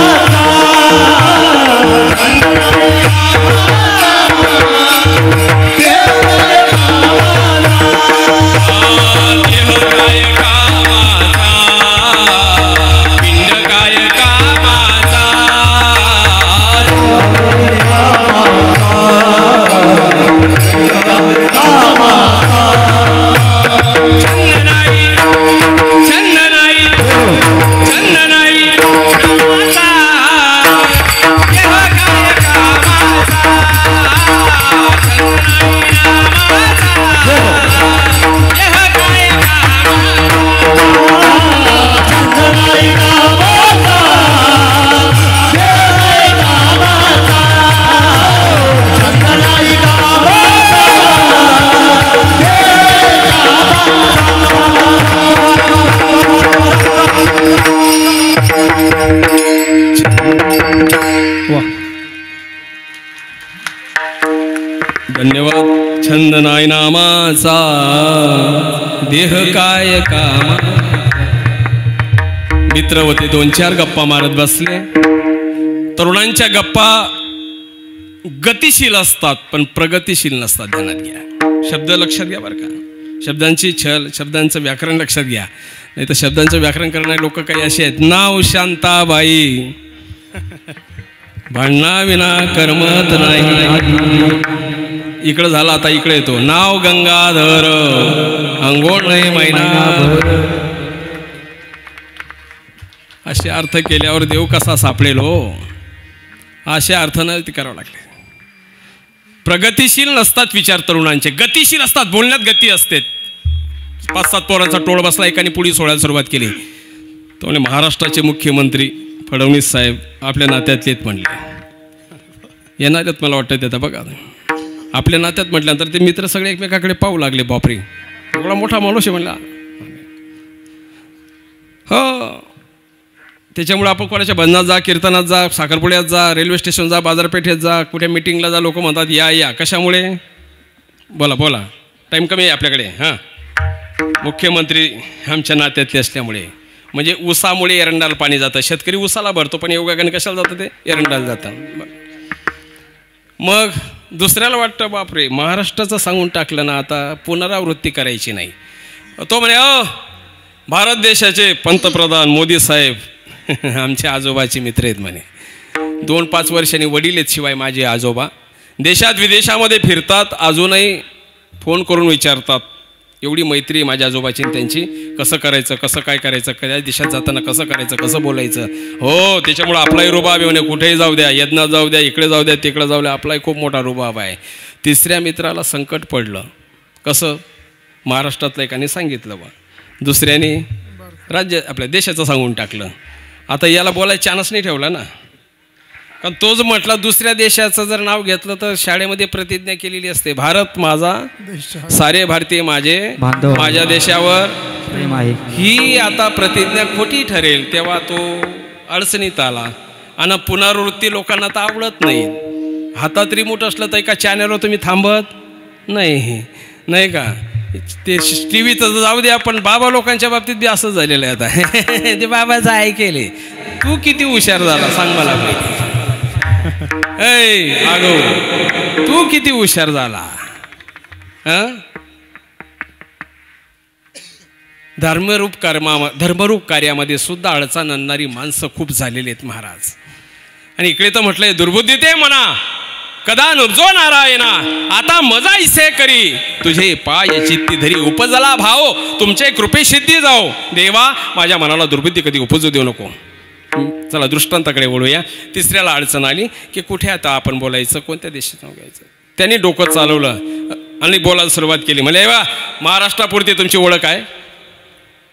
छंद नाही नामाचा, देह काय कामा. मित्र होते, 2-4 गप्पा मारत बसले. तरुणांच्या गप्पा गतिशील असतात पण प्रगतिशील नसतात, ध्यानात घ्या. शब्द लक्षात घ्या बरं का. शब्दांची छल, शब्दांचं व्याकरण लक्षात घ्या, नाही तर शब्दांचं व्याकरण करणारे लोक काही असे आहेत. नाव शांताबाई, भांडणा विना करमत नाही. इकडं झालं, आता इकडे येतो. नाव गंगाधर, अंघोळ नाही महिनाभर. असे अर्थ केल्यावर देव कसा सापडेल हो, असे अर्थ नाही ते करावं लागले. प्रगतिशील नसतात विचार तरुणांचे, गतिशील असतात. बोलण्यात गती असते. 5-7 पोरांचा टोळ बसला, एकाने पुढे सोडायला सुरुवात केली. तो म्हणे महाराष्ट्राचे मुख्यमंत्री फडणवीस साहेब आपल्या नात्यातलेत म्हणले. येणारेत मला वाटतं त्याचा बघा. आपल्या नात्यात म्हटल्यानंतर ते मित्र सगळे एकमेकाकडे पाहू लागले. बापरे, एवढा मोठा माणूस आहे म्हणला. हो, त्याच्यामुळे आपण कोणाच्या भजनात जा, कीर्तनात जा, साखरपुड्यात जा, रेल्वे स्टेशन जा, बाजारपेठेत जा, कुठे मिटिंगला जा, लोक म्हणतात या. कशामुळे? बोला बोला, टाईम कमी आहे आपल्याकडे. हां, मुख्यमंत्री आमच्या नात्यातले असल्यामुळे. म्हणजे ऊसामुळे एरंडाला पाणी जातं. शेतकरी ऊसाला भरतो, पण योगाने कशाला जातं? ते एरंडाला जातं. मग दुसऱ्याला वाटतं बापरे, महाराष्ट्राचं सांगून टाकलं ना, आता पुनरावृत्ती करायची नाही. तो म्हणे भारत देशाचे पंतप्रधान मोदी साहेब आमच्या आजोबाचे मित्र आहेत म्हणे. 2-5 वर्षांनी वडील आहेत, शिवाय माझे आजोबा देशात विदेशामध्ये फिरतात, अजूनही फोन करून विचारतात. एवढी मैत्री माझ्या आजोबाची त्यांची. कसं करायचं, कसं काय करायचं, कधी देशात जाताना कसं करायचं, कसं बोलायचं. हो, त्याच्यामुळं आपलाही रुबाब आहे म्हणे. कुठेही जाऊ द्या, यज्ञात जाऊ द्या, इकडे जाऊ द्या, तिकडे जाऊ द्या, आपलाही खूप मोठा रुबाब आहे. तिसऱ्या मित्राला संकट पडलं. कसं? महाराष्ट्रातलं एकाने सांगितलं बा, दुसऱ्याने राज्य आपल्या देशाचं सांगून टाकलं. आता याला बोलायला चान्स नाही ठेवला ना, कारण तो जो म्हटला दुसऱ्या देशाचं जर नाव घेतलं तर शाळेमध्ये प्रतिज्ञा केलेली असते, भारत माझा, सारे भारतीय माझे, माझ्या देशावर प्रेम आहे. ही आता प्रतिज्ञा खोटी ठरेल. तेव्हा तो अडचणीत आला. आणि पुनरावृत्ती लोकांना तर आवडत नाही. हातात रिमोट असलं तर एका चॅनलवर तुम्ही थांबत नाही, नाही का? ते टी व्हीचं जाऊ द्या, पण बाबा लोकांच्या बाबतीत बी असंच झालेलं आहे आता. ते बाबाचं ऐकेले. तू किती हुशार झाला सांग मला. ऐ आगो, तू किती हुशार झाला. धर्मरूप कार्यामध्ये सुद्धा अडचण आणणारी माणसं खूप झालेली आहेत महाराज. आणि इकडे तर म्हटलंय, दुर्बुद्धी ते म्हणा कदा नुब्जो नारायणा, आता मजा इसे करी तुझे पाय चित्ती धरी, उपजला भाव तुमचे कृपे सिद्धी जाओ. देवा, माझ्या मनाला दुर्बुद्धी कधी उपजू देऊ नको. चला दृष्टांताकडे वळूया. तिसऱ्याला अडचण आली की कुठे आता आपण बोलायचं, कोणत्या देशात नाव घ्यायचं. त्यांनी डोकं चालवलं आणि बोलायला सुरुवात केली. म्हणजे वा, महाराष्ट्रापुरती तुमची ओळख आहे,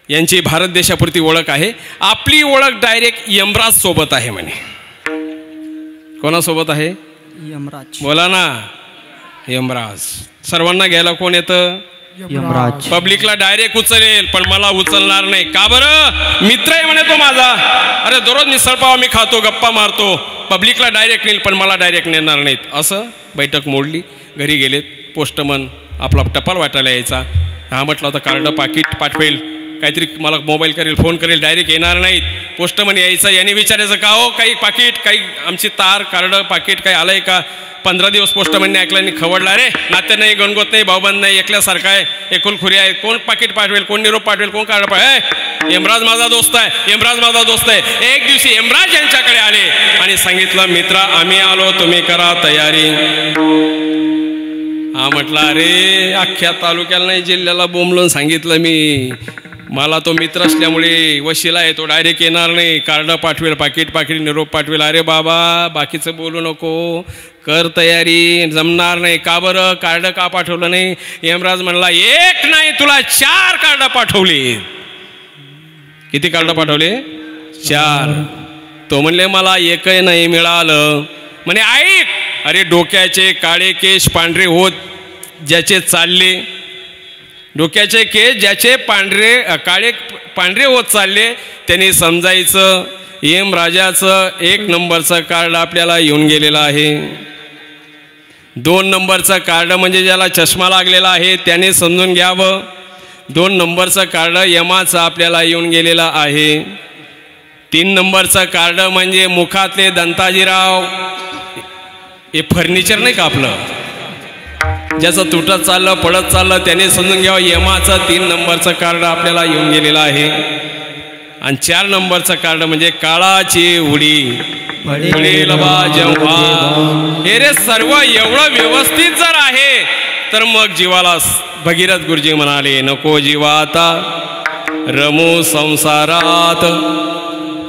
यांची भारत देशापुरती ओळख आहे. आपली ओळख डायरेक्ट यमराज सोबत आहे म्हणे. कोणासोबत आहे? यमराज. बोला ना, यमराज. सर्वांना घ्यायला कोण येतं? यमराज. पब्लिकला डायरेक्ट उचलेल, पण मला उचलणार नाही. का बरं? मित्र आहे म्हणे तो माझा. अरे दररोज मिसळपाव मी खातो, गप्पा मारतो. पब्लिकला डायरेक्ट नेईल, पण मला डायरेक्ट नेणार नाहीत. असं बैठक मोडली. घरी गेलेत. पोस्टमन आपला टपाल वाटायला यायचा. हा म्हटलं होता कार्ड पाकिट पाठवेल, काहीतरी मला मोबाईल करेल, फोन करेल, डायरेक्ट येणार नाहीत. पोस्टमन यायचं, याने विचारायचं का हो, काही पाकिट, काही आमची तार, कार्ड, पाकिट काही आलंय का? 15 दिवस पोस्टमनने ऐकला आणि खवडला. रे नाते नाही, गणगोत नाही, भाऊबंद नाही, एकल्यासारखा आहे, एकुलखुरी आहे. कोण पाकिट पाठवेल, कोण निरोप पाठवेल, कोण कार्ड पाठवेल? यमराज माझा दोस्त आहे, यमराज माझा दोस्त आहे. एक दिवशी यमराज यांच्याकडे आले आणि सांगितलं, मित्रा आम्ही आलो, तुम्ही करा तयारी. हा म्हटला, अरे अख्ख्या तालुक्याला नाही जिल्ह्याला बोंबलून सांगितलं मी, मला तो मित्र असल्यामुळे वशिला आहे, तो डायरेक्ट येणार नाही. कार्ड पाठवेल, पाकिट पाकिट, निरोप पाठवेल. अरे बाबा, बाकीचं बोलू नको, कर तयारी, जमणार नाही. का बरं? कार्ड का पाठवलं नाही? यमराज म्हणला, एक नाही तुला 4 कार्ड पाठवले. किती कार्ड पाठवले? 4. तो म्हणले मला एकही नाही मिळालं. म्हणे ऐक, अरे डोक्याचे काळे केस पांढरे होत ज्याचे चालले, डोक्याचे केस ज्याचे पांढरे होत चालले, त्यांनी समजायचं यमराजाचं 1 नंबरचं कार्ड आपल्याला येऊन गेलेलं आहे. 2 नंबरचं कार्ड म्हणजे ज्याला चष्मा लागलेला आहे त्याने समजून घ्यावं. 2 नंबरचं कार्ड यमाचं आपल्याला येऊन गेलेलं आहे. 3 नंबरचं कार्ड म्हणजे मुखातले दंताजीराव, हे फर्निचर नाही का आपलं, ज्याचं तुटत चाललं पडत चाललं त्याने समजून घ्यावं यमाचं 3 नंबरचं कार्ड आपल्याला येऊन गेलेलं आहे. आणि 4 नंबरचं कार्ड म्हणजे काळाची उडी पडेल बा जेव्हा. हे रे सर्व एवढं व्यवस्थित जर आहे तर मग जीवाला भगीरथ गुरुजी म्हणाले नको जीवा आता रमू संसारात.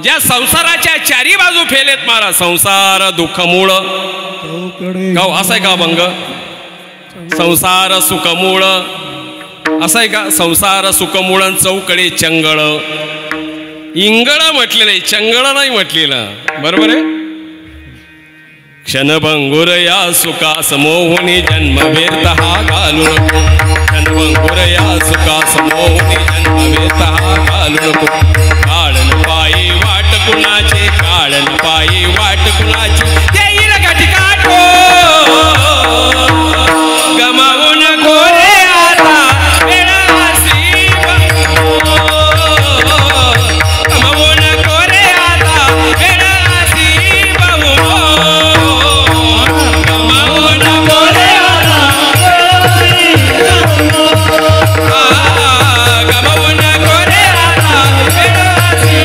ज्या संसाराच्या 4 बाजू फेलेत महाराज, संसार दुःखमूळ गाव असं आहे का अभंग, संसार सुखमूळ असं आहे का, संसार सुखमूळ चौकडे चंगळ, इंगळ म्हटलेलं आहे चंगळ नाही म्हटलेलं, बरोबर आहे. क्षणभंगुर या सुखास मोहुनी जन्म व्यर्थ हा घालू नको, क्षणभंगुर या सुखास मोहुनी जन्म व्यर्थ हा घालू नको. काळन पायी वाट कुणाची, काळन पायी वाट कुणाची, देईल गाठी काठो गमावून गोरे आता वेळासी गमावून गोरे आता वेळासी गमावून गोरे आता गमावून गोरे आता वेळासी.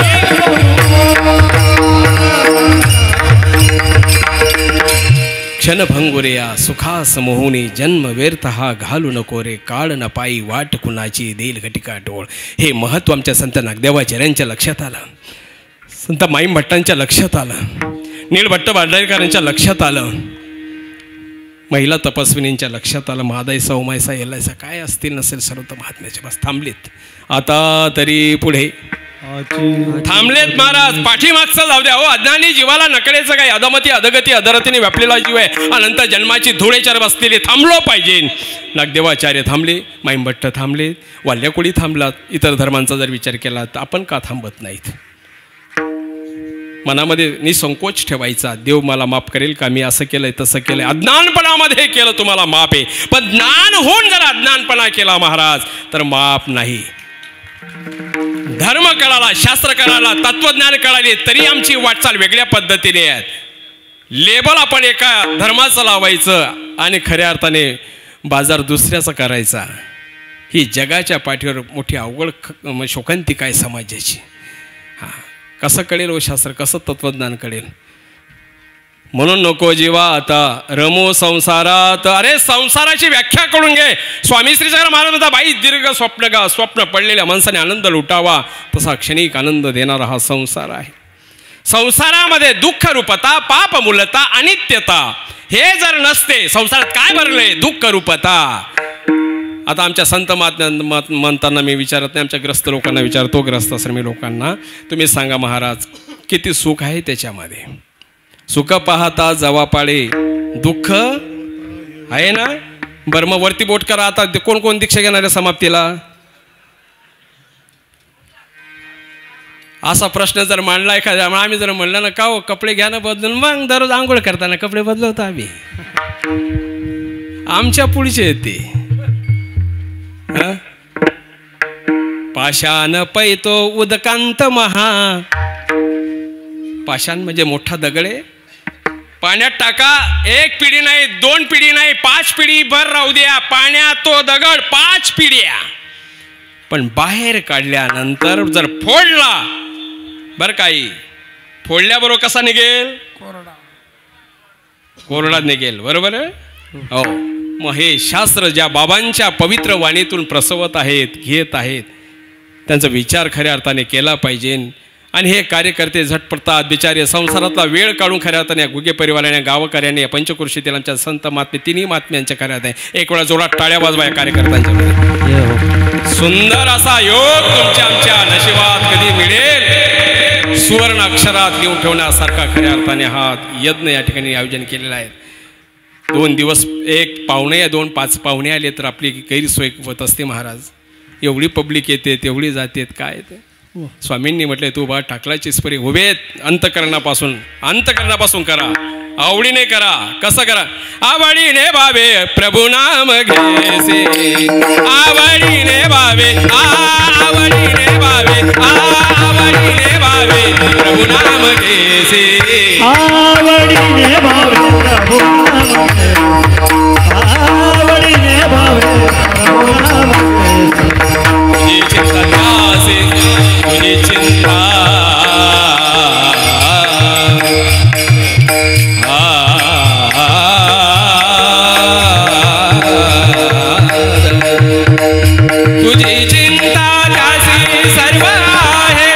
क्षणभंगुरे या सुखास मोहुनी जन्म व्यर्थ हा घालू नको रे, काळ न पायी वाट कुणाची देईल घटिका डोळ. हे महत्त्व आमच्या संत नागदेवाचार्यांच्या लक्षात आलं, संत माईम भट्टांच्या लक्षात आलं, नीलभट्ट भांडारकरांच्या लक्षात आलं, महिला तपस्विनींच्या लक्षात आलं. महादाईसा उमायसा येलायसा काय असतील नसेल सर्व तर महात्म्याचे बस थांबलेत. आता तरी पुढे थांबलेत महाराज, पाठीमागचं जाऊ द्या. हो अज्ञानी जीवाला नकळेचं काय, अधमती अधगती अधरतीने व्यापलेला जीव आहे, अनंत जन्माची धुळेचार बसलेले, थांबलो पाहिजे. नागदेवाचार्य थांबले, माईमभट्ट थांबले, वाल्याकोळी थांबलात. इतर धर्मांचा जर विचार केला तर आपण का थांबत नाहीत? मनामध्ये निसंकोच ठेवायचा, देव मला माफ करेल का, मी असं केलंय तसं केलंय. अज्ञानपणामध्ये केलं तुम्हाला माफ आहे, पण ज्ञान होऊन जर अज्ञानपणा केला महाराज तर माफ नाही. धर्म कळाला, शास्त्र कळाला, तत्वज्ञान कळाले तरी आमची वाटचाल वेगळ्या पद्धतीने आहे. लेबल आपण एका धर्माचं लावायचं आणि खऱ्या अर्थाने बाजार दुसऱ्याचा करायचा, ही जगाच्या पाठीवर मोठी अवघड शोकांतिका आहे समाजाची. हां, कसं कळेल हो शास्त्र, कसं तत्वज्ञान कळेल? म्हणून नको जीवा आता रमो संसारात. अरे संसाराची व्याख्या करून घे. स्वामी श्री चक्र महाराज म्हणतात बाई दीर्घ स्वप्न गा, स्वप्न पडलेल्या माणसाने आनंद लुटावा तसा क्षणिक आनंद देणारा हा संसार आहे. संसारामध्ये दुःख रूपता, पाप मूलता, अनित्यता हे जर नसते संसारात काय भरले? दुःख रूपता. आता आमच्या संत म्हणताना मी विचारत नाही, आमच्या ग्रस्त लोकांना विचारतो, ग्रस्त आश्रमी लोकांना, तुम्ही सांगा महाराज किती सुख आहे त्याच्यामध्ये? सुख पाहता जवा पाळे दुःख आहे ना. बरं मग वरती बोट करा. आता कोण कोण दीक्षा घेणार आहे समाप्तीला? असा प्रश्न जर मांडला एखाद्या, आम्ही जर म्हणलं ना का हो कपडे घ्या ना बदलून, मग दररोज आंघोळ करताना कपडे बदलवतो आम्ही, आमच्या पुढचे येते. पाषाण पैतो उदकांत महा. पाषाण म्हणजे मोठा दगड आहे, पाण्यात टाका, 1 पिढी नाही, 2 पिढी नाही, 5 पिढी भर राहू द्या पाण्यात तो दगड, 5 पिढ्या. पण बाहेर काढल्यानंतर जर फोडला, बर काही फोडल्याबरोबर कसा निघेल? कोरडा निघेल, बरोबर आहे हो. मग हे शास्त्र ज्या बाबांच्या पवित्र वाणीतून प्रसवत आहेत, घेत आहेत, त्यांचा विचार खऱ्या अर्थाने केला पाहिजे. आणि हे कार्यकर्ते झटपडतात बिचारे, संसारातला वेळ काढून खऱ्या अर्थाने गुगे परिवाराने, गावकऱ्याने, पंचकृषीतील आमच्या संत महात्मे, तिन्ही महात्म्यांच्या खऱ्या अर्थाने एक वेळा जोरात टाळ्या वाजवा या कार्यकर्त्यांच्या. सुंदर असा योग तुमच्या आमच्या नशिबात कधी मिळेल, सुवर्ण अक्षरात लिहून ठेवण्यासारखा खऱ्या अर्थाने हा यज्ञ या ठिकाणी आयोजन केलेला आहे. 2 दिवस 1 पाहुणे या 2 5 पाहुणे आले तर आपली गैरसोय होत असते महाराज. एवढी पब्लिक येते, तेवढी जाते, काय ते स्वामींनी म्हटले तू बा टाकलाचीच परी उभेत, अंतकरणापासून करा. आवडीने करा. कसं करा? आवडीने भावे प्रभू नाम घेसे, आवडीने भावे, आवडीने भावे, आवडीने भावे प्रभू नाम घेसे, आवडीने भावे प्रभू नाम घेसे, आवडीने भावे प्रभू नाम घेसे. तुझी चिंता त्यासे, तुझी चिंता तुझी चिंता त्यासी सर्व आहे.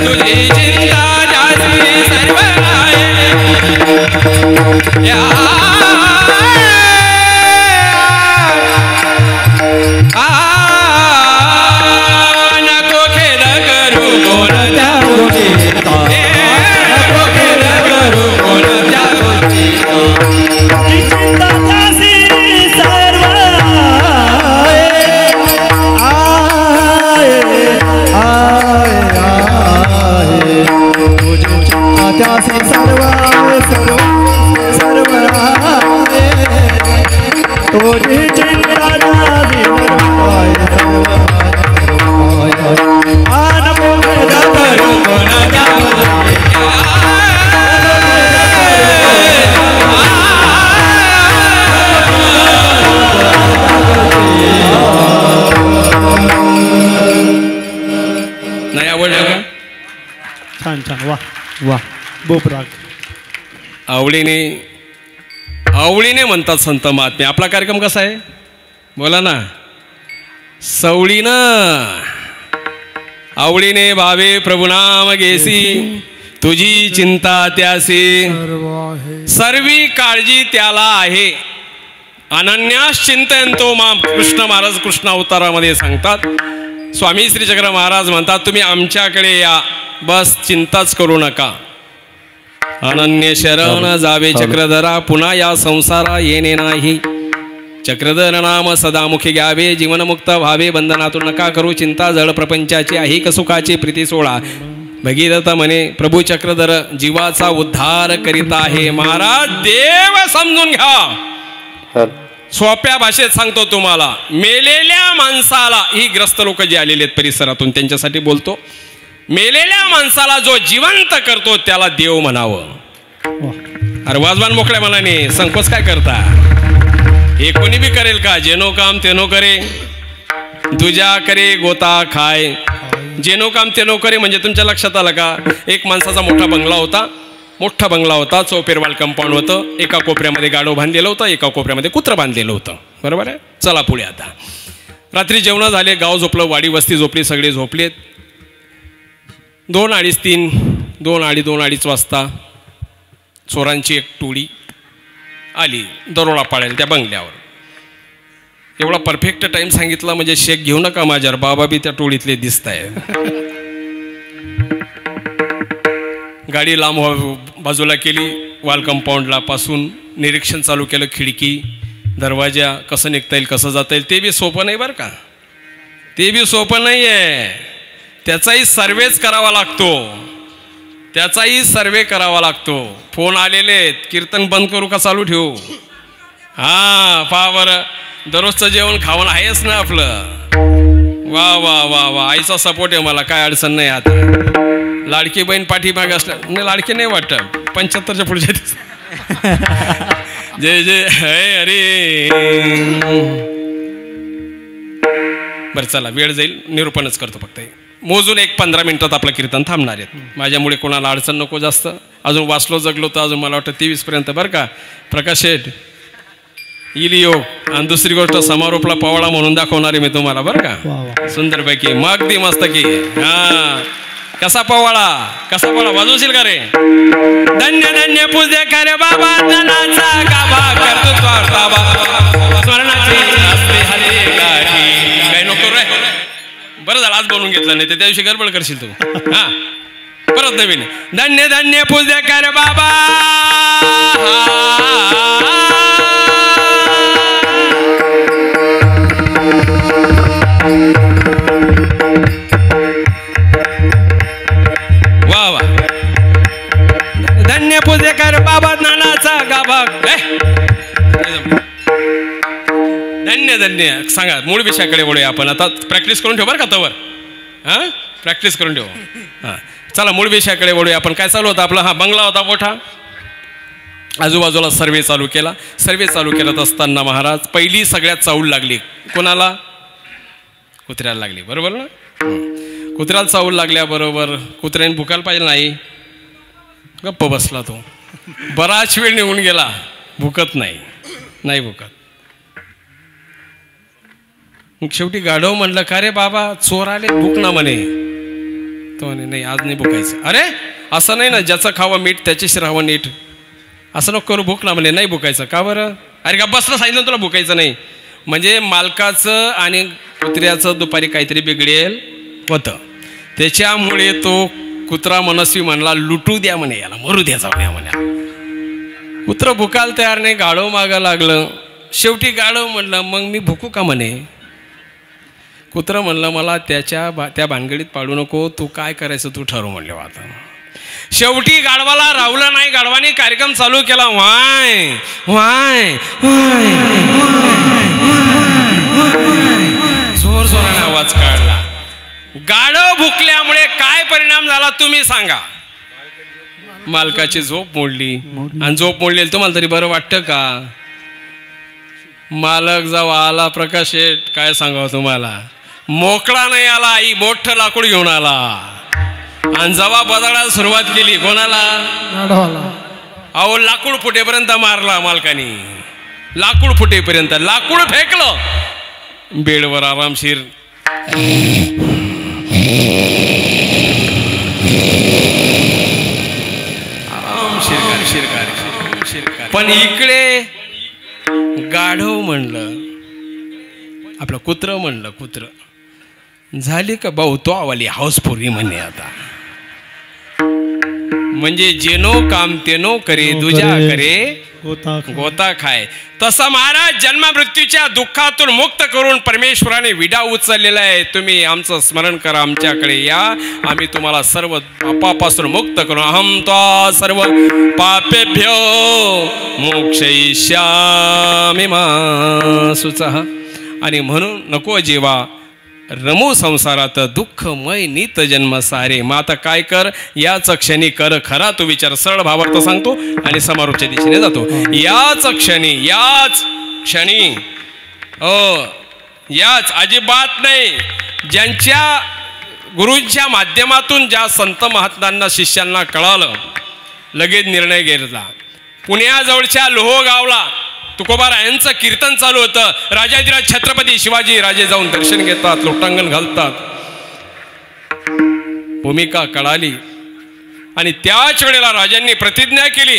तुझी चिंता त्यासी सर्व आहे. नको खेद करू कोणत्या गोष्टीचा, नको खेद करू कोणत्या गोष्टीचा. चिंता त्यासी सर्व आहे. तुझी चिंता त्यासी सर्व सर्व सर्व आहे. तुझी चिंता त्यासी सर्व नको खेद करू कोणत्या नाही आवडलं का? छान छान वा वा बोपराग. आवडीने आवडीने म्हणतात संत महात्मे. आपला कार्यक्रम कसा आहे बोला ना? सवडीनं आवडीने भावे प्रभुनाम घेसी, तुझी चिंता त्यासी सर्वी काळजी त्याला आहे. अनन्यास चिंतयंतो माम, कृष्ण महाराज कृष्ण अवतारामध्ये सांगतात. स्वामी श्री चक्र महाराज म्हणतात तुम्ही आमच्याकडे या, बस चिंताच करू नका. अनन्य शरण जावे चक्रधरा, पुन्हा या संसारा येणे नाही. चक्रधर नाम सदामुखी घ्यावे, जीवनमुक्त व्हावे, बंधनातून नका करू चिंता. जड प्रपंचाची ऐहिक सुखाची प्रीती सोडा. भगीरथ म्हणे प्रभू चक्रधर जीवाचा उद्धार करीत आहे. महाराज देव समजून घ्या. सोप्या भाषेत सांगतो तुम्हाला. मेलेल्या माणसाला, ही ग्रस्त लोक जे आलेले आहेत परिसरातून त्यांच्यासाठी बोलतो, मेलेल्या माणसाला जो जिवंत करतो त्याला देव म्हणावं. अरे वाजवान मोकळ्या मनाने संकोच काय करता? हे कोणी बी करेल का? जेनो काम तेनो करे, तुझ्या करे गोता खाय. जेनो काम तेनो करे म्हणजे तुमच्या लक्षात आलं का? एक माणसाचा मोठा बंगला होता, चौपेरवाल कंपाऊंड होतं. एका कोपऱ्यामध्ये गाढव बांधलेलं होतं, एका कोपऱ्यामध्ये कुत्र बांधलेलं होतं. बरोबर आहे? चला पुढे. आता रात्री जेवण झाले, गाव झोपलं, वाडी वस्ती झोपली, सगळे झोपलेत. 2, 2:30, 3, 2:30 वाजता चोरांची एक टोळी आली दरोडा पाडायला त्या बंगल्यावर. एवढा परफेक्ट टाईम सांगितला म्हणजे शेक घेऊ नका माझ्यावर, बाबा बी त्या टोळीतले दिसत आहे. गाडी लांब बाजूला केली, वाल कंपाऊंडला पासून निरीक्षण चालू केलं. खिडकी दरवाजा कसं निघता येईल, कसं जाता येईल, ते बी सोपं नाही बरं का. ते बी सोपं नाही आहे. त्याचाही सर्वेच करावा लागतो. सर्वे करावा लागतो. फोन आलेले आहेत, कीर्तन बंद करू का चालू ठेवू? हां पहा बरं, दररोजचं जेवण खावण आहेच ना आपलं. वा वा वा वा, आईचा सपोर्ट आहे मला, काय अडचण नाही. आता लाडकी बहीण पाठीमागे असल्या, नाही लाडकी नाही वाटत, 75च्या पुढच्या जय जय हरे अरे. बरं चला, वेळ जाईल, निरूपणच करतो फक्त. मोजून 15 मिनिटात आपलं कीर्तन थांबणार आहेत. माझ्यामुळे कोणाला अडचण नको जास्त. अजून वाचलो जगलो तर अजून मला वाटतं 23पर्यंत बरं का. प्रकाश शेठ इलियो. आणि दुसरी गोष्ट समारोपला पवाडा म्हणून दाखवणारे मी तुम्हाला बरं का, सुंदरपैकी मगदी मस्त की. हां कसा पवाडा वाजवशील का रे? धन्य धन्य पूजे करे बाबा, धनाचा गाभा करतो स्वार्थाबा, स्मरणाची असते हरे गाठी. काय नको रे, बरं झालं आज बनवून घेतलं, नाही तर त्या दिवशी गडबड करशील तू. हां परत नवीन. धन्य धन्य पूजे करे बाबा, धन्य धन्य. सांगा मूळ विषयाकडे वळूया आपण आता. प्रॅक्टिस करून ठेव बरं का तवर. हां प्रॅक्टिस करून ठेव. हां चला मूळ विषयाकडे वळूया आपण. काय चालू होतं आपला? हा बंगला होता मोठा. आजूबाजूला सर्वे चालू केला. सर्वे चालू करत असताना महाराज पहिली सगळ्यात चावल लागली. कोणाला? कुत्र्याला लागली. बरोबर ना? कुत्र्याला चावल लागल्याबरोबर कुत्र्याने भुकायला पाहिजे नाही. गप्प बसला तो. बराच वेळ निघून गेला. भुकत नाही भुकत. मग शेवटी गाढव म्हणलं का रे बाबा चोर आले भूक ना म्हणे. तो म्हणे नाही आज नाही भुकायचं. अरे असं नाही ना, ज्याचं खावं मीठ त्याच्याशी राहावं नीट. असं नको करू भूक ना म्हणे. नाही भुकायचं. का बरं? अरे का बसलं सांगितलं तुला भुकायचं नाही. म्हणजे मालकाचं आणि कुत्र्याचं दुपारी काहीतरी बिघडेल होतं. त्याच्यामुळे तो कुत्रा मनस्वी म्हणला लुटू द्या म्हणे, याला मरू द्या जाऊ द्या म्हणे. कुत्र भुकायला तयार नाही. गाढव मागं लागलं. शेवटी गाढव म्हणलं मग मी भुकू का म्हणे. कुत्रं म्हणलं मला त्या भानगडीत पाडू नको, तू काय करायचं तू ठरव म्हणले. आता शेवटी गाढवाला रावलं नाही. गाढवाने कार्यक्रम चालू केला. वाय वाय जोर जोराने आवाज काढला. गाढव भुकल्यामुळे काय परिणाम झाला तुम्ही सांगा. मालकाची झोप मोडली. आणि झोप मोडली तुम्हाला तरी बरं वाटतं का? मालक जेव्हा आला प्रकाश शेठ काय सांगावं तुम्हाला, मोकळा नाही आला. आई मोठं लाकूड घेऊन आला आणि जेव्हा बदलायला सुरुवात केली. कोणाला? अहो लाकूड फुटेपर्यंत मारला मालकाने. लाकूड फुटेपर्यंत लाकूड फेकलं. बेडवर आरामशीर पण इकडे गाढव म्हणलं, आपलं कुत्र म्हणलं, कुत्र झाली का भाऊ तो आवाली हाऊसपुरी म्हणे. आता म्हणजे जेनो काम तेनो करे दुजा करे गोता खाय. तसं महाराज जन्म मृत्यूच्या दुःखातून मुक्त करून परमेश्वराने विडा उचललेला आहे. तुम्ही आमचं स्मरण करा, आमच्याकडे या, आम्ही तुम्हाला सर्व पापापासून मुक्त करू. अहम त्वा सर्व पापेभ्यो मोक्षयिष्यामि मा शुचः. आणि म्हणून नको जेवा रमू संसारात दुःखमय नित जन्म सारे. मग आता काय कर, याच क्षणी कर खरा तू विचार. सरळ भावार्थ सांगतो आणि समारोपच्या दिशेने जातो. याच क्षणी याच अजिबात नाही. ज्यांच्या गुरूंच्या माध्यमातून ज्या संत महात्म्यांना शिष्यांना कळालं लगेच निर्णय घेतला. पुण्याजवळच्या लोहगावला तुकोबारायांचं कीर्तन चालू होतं. राजाधिराज छत्रपती शिवाजी राजे जाऊन दर्शन घेतात, लोटांगण घालतात. भूमिका कळाली आणि त्याच वेळेला राजांनी प्रतिज्ञा केली,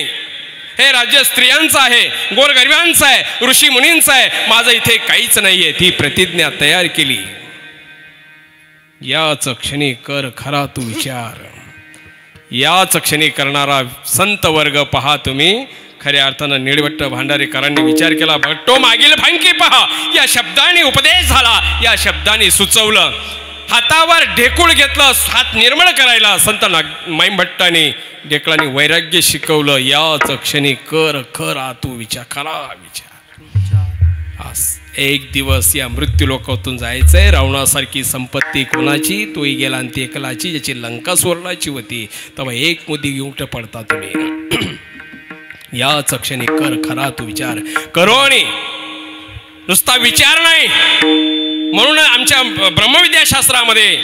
हे राज्य स्त्रियांचं आहे, गोरगरिबांचं आहे, ऋषी मुनींचं आहे, माझं इथे काहीच नाहीये. ती प्रतिज्ञा तयार केली. याच क्षणी कर खरा तू विचार. याच क्षणी करणारा संत वर्ग पहा तुम्ही. खऱ्या अर्थानं निळवट्ट भांडारेकरांनी विचार केला. भट्टो मागील भांकी पहा. या शब्दाने उपदेश झाला. या शब्दाने सुचवलं. हातावर ढेकूळ घेतलं हात निर्मळ करायला. संत माईभट्टाने ढेकळाने वैराग्य शिकवलं. याच क्षणी कर खरा तू विचार, खरा विचार. एक दिवस या मृत्यू लोकातून जायचंय. रावणासारखी संपत्ती कोणाची? तोही गेला आणि ती एकलाची, ज्याची लंका सुवर्णाची होती. तेव्हा एक मुद्दी घेऊन पडता तुम्ही. याच क्षणी कर खरा तू विचार. करोनी नुसता विचार नाही. म्हणून आमच्या ब्रह्मविद्याशास्त्रामध्ये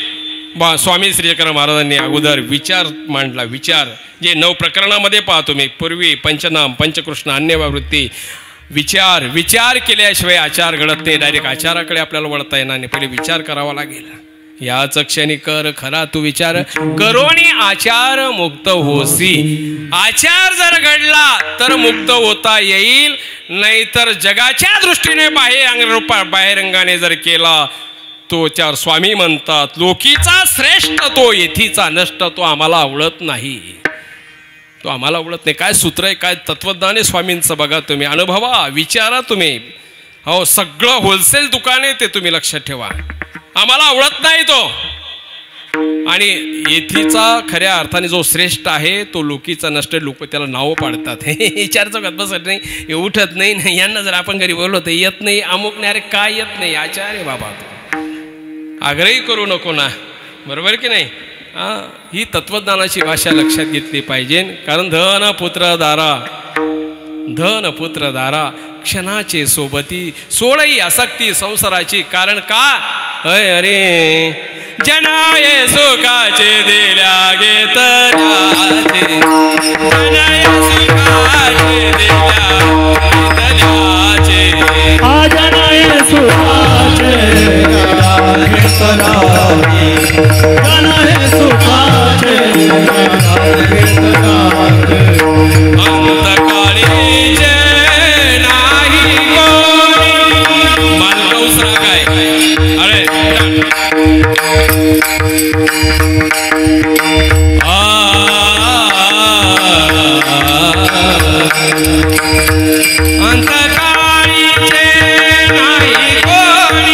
स्वामी श्री चक्र महाराजांनी अगोदर विचार मांडला. विचार जे 9 प्रकरणामध्ये पाहतो मी. पूर्वी पंचनाम, पंचकृष्ण, अन्यवृत्ती. विचार केल्याशिवाय आचार घडत नाही. डायरेक्ट आचाराकडे आपल्याला वळता येणार नाही. पहिले विचार करावा लागेल. याच क्षणी कर खरा तू विचार. करोनी आचार मुक्त होसी. आचार जर घडला तर मुक्त होता येईल. नाहीतर जगाच्या दृष्टीने बाहेरंगाने जर केला तो चार स्वामी म्हणतात लोकीचा श्रेष्ठ तो येथीचा नष्ट. तो आम्हाला आवडत नाही. तो आम्हाला आवडत नाही. काय सूत्र आहे, काय तत्वज्ञान आहे स्वामींचं बघा तुम्ही. अनुभवा, विचारा तुम्ही. हो सगळं होलसेल दुकान आहे ते तुम्ही लक्षात ठेवा. आम्हाला आवडत नाही तो. आणि येथीचा खऱ्या अर्थाने जो श्रेष्ठ आहे तो लोकीचा नष्ट, लोक त्याला नावं पाडतात. विचारचं करत बसत नाही, हे उठत नाही, यांना जर आपण घरी बोललो तर येत नाही, अमुक नाही, अरे काय येत नाही, आचार्य बाबा आग्रही करू नको ना, बरोबर की नाही? ही तत्वज्ञानाची भाषा लक्षात घेतली पाहिजे. कारण धन पुत्र दारा क्षणाचे सोबती सोडई आसक्ती संसाराची. कारण का अरे जनाय सुखाचे दिल्या घेतल्याचे, जनाय सुखाचे दिल्या घेतल्याचे, जनाय सुखाचे जनाय सुखाचे अंतकाळीचे नाही कोणी. मालका उसरा काय अरे अंतकाळीचे नाही कोणी.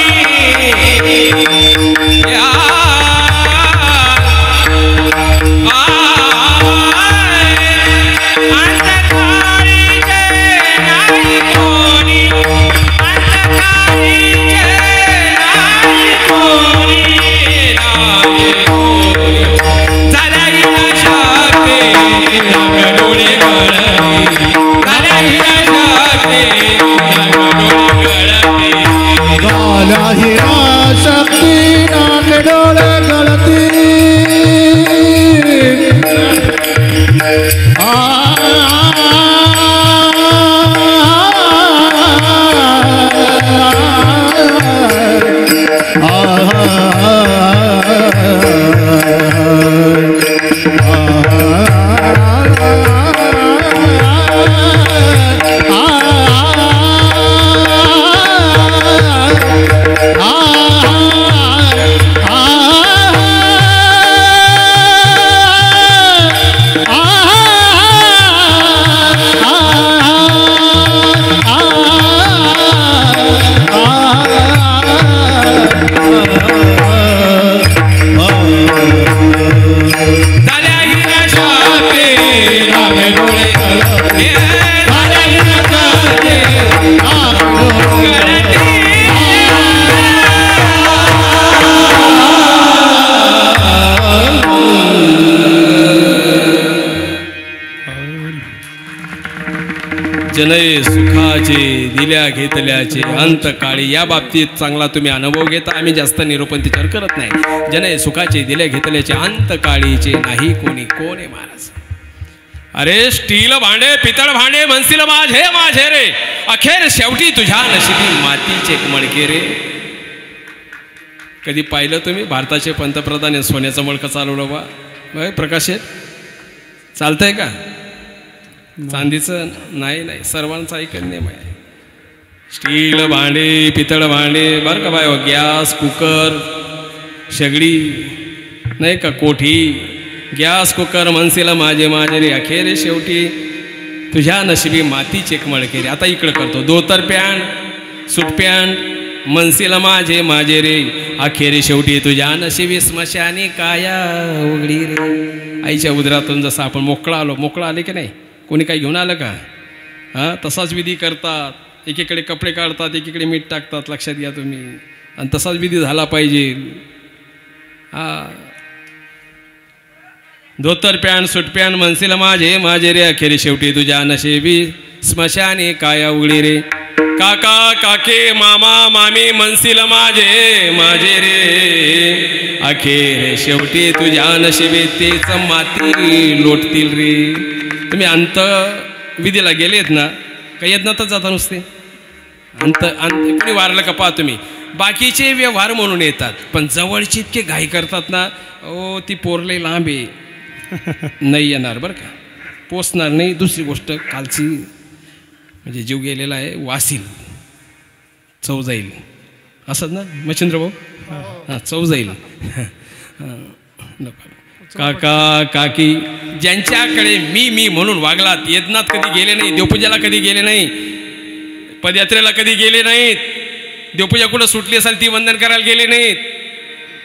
शक्ती नाक डोळे गळती जनय सुखाचे दिल्या घेतल्याचे अंतकाळी. या बाबतीत चांगला तुम्ही अनुभव घेता, आम्ही जास्त निरूपण त्याच्यावर करत नाही. जनय सुखाचे दिल्या घेतल्याचे अंतकाळीचे नाही कोणी. कोण आहे महाराज? अरे स्टील भांडे पितळ भांडे म्हणशील माझे माझे रे, अखेर शेवटी तुझ्या नशिबी मातीचे मडके रे. कधी पाहिलं तुम्ही भारताचे पंतप्रधान सोन्याचं मडकं चालवलं बा? प्रकाश चालतंय का? चांदीचं नाही नाही, सर्वांचा ऐकन नियम आहे. स्टील भांडे पितळ भांडे बरं का बाय, गॅस कुकर शेगडी नाही का, कोठी गॅस कुकर म्हणशील माझे माझे रे, अखेर शेवटी तुझ्या नशिबी मातीचे मडके रे. आता इकडं करतो धोतर पॅन्ट सूट पॅन्ट म्हणशील माझे माझे रे, अखेर शेवटी तुझ्या नशिबी स्मशानी काया उघडी रे. आईच्या उदरातून जसं आपण मोकळा आले की नाही, कोणी काही घेऊन आलं का? तसाच विधी करतात, एकीकडे कपडे काढतात एकीकडे मीठ टाकतात, लक्षात घ्या तुम्ही. आणि तसाच विधी झाला पाहिजे. धोतर पॅन्ट सूट पॅन्ट म्हणशील माझे माझे रे, अखेरी शेवटी तुझ्या नशिबी स्मशानी काया उघडी रे. काका काके मामा मामी म्हणशील माझे माझे रे, अखेर शेवटी तुझ्या नशिबी तेच माती लोटतील रे. तुम्ही अंतविधीला गेलेत ना, काही येत ना तर जाता नुसते अंत कोणी वारलं का पहा तुम्ही. बाकीचे व्यवहार म्हणून येतात, पण जवळची इतके घाई करतात ना, ओ ती पोरले लांब आहे, नाही येणार बरं का, पोचणार नाही. दुसरी गोष्ट कालची म्हणजे जीव गेलेला आहे, वासील चव जाईल असं ना मच्छिंद्र भाऊ? हां चव जाईल. नको. काका काकी ज्यांच्याकडे मी म्हणून वागलात, यज्ञात कधी गेले नाही, देवपूजाला कधी गेले नाही, पदयात्रेला कधी गेले नाहीत, देवपूजा कुठं सुटली असेल ती वंदन करायला गेले नाहीत,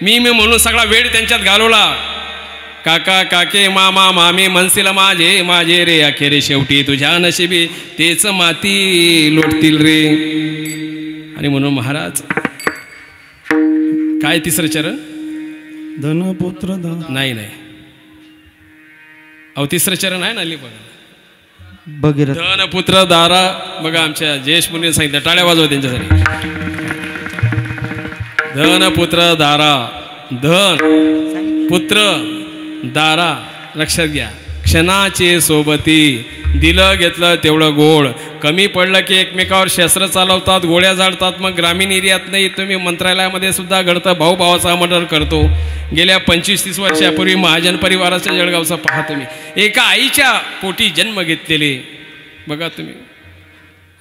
मी म्हणून सगळा वेळ त्यांच्यात घालवला. काका काके मामा मामी मनसीला माझे माझे रे अखेरे शेवटी तुझ्या नशिबी तेच माती लोटतील रे. आणि म्हणून महाराज काय तिसरं चरण धनपुत्र नाही नाही अहो तिसरं चरण आहे ना लिहि बघा. भगीरथ धनपुत्र दारा बघा आमच्या जयेश मुलीने सांगितलं टाळ्या वाजवा त्यांच्यासाठी. धनपुत्र दारा धन पुत्र दारा लक्षात घ्या क्षणाचे सोबती दिलं घेतलं तेवढं गोड कमी पडलं की एकमेकावर शस्त्र चालवतात गोळ्या जाळतात. मग ग्रामीण एरियात नाही तुम्ही मंत्रालयामध्ये सुद्धा घडतं भाऊ भावाचा मर्डर करतो. गेल्या 25-30 वर्षापूर्वी महाजन परिवाराच्या जळगावचा पहा तुम्ही एका आईच्या पोटी जन्म घेतलेले बघा तुम्ही.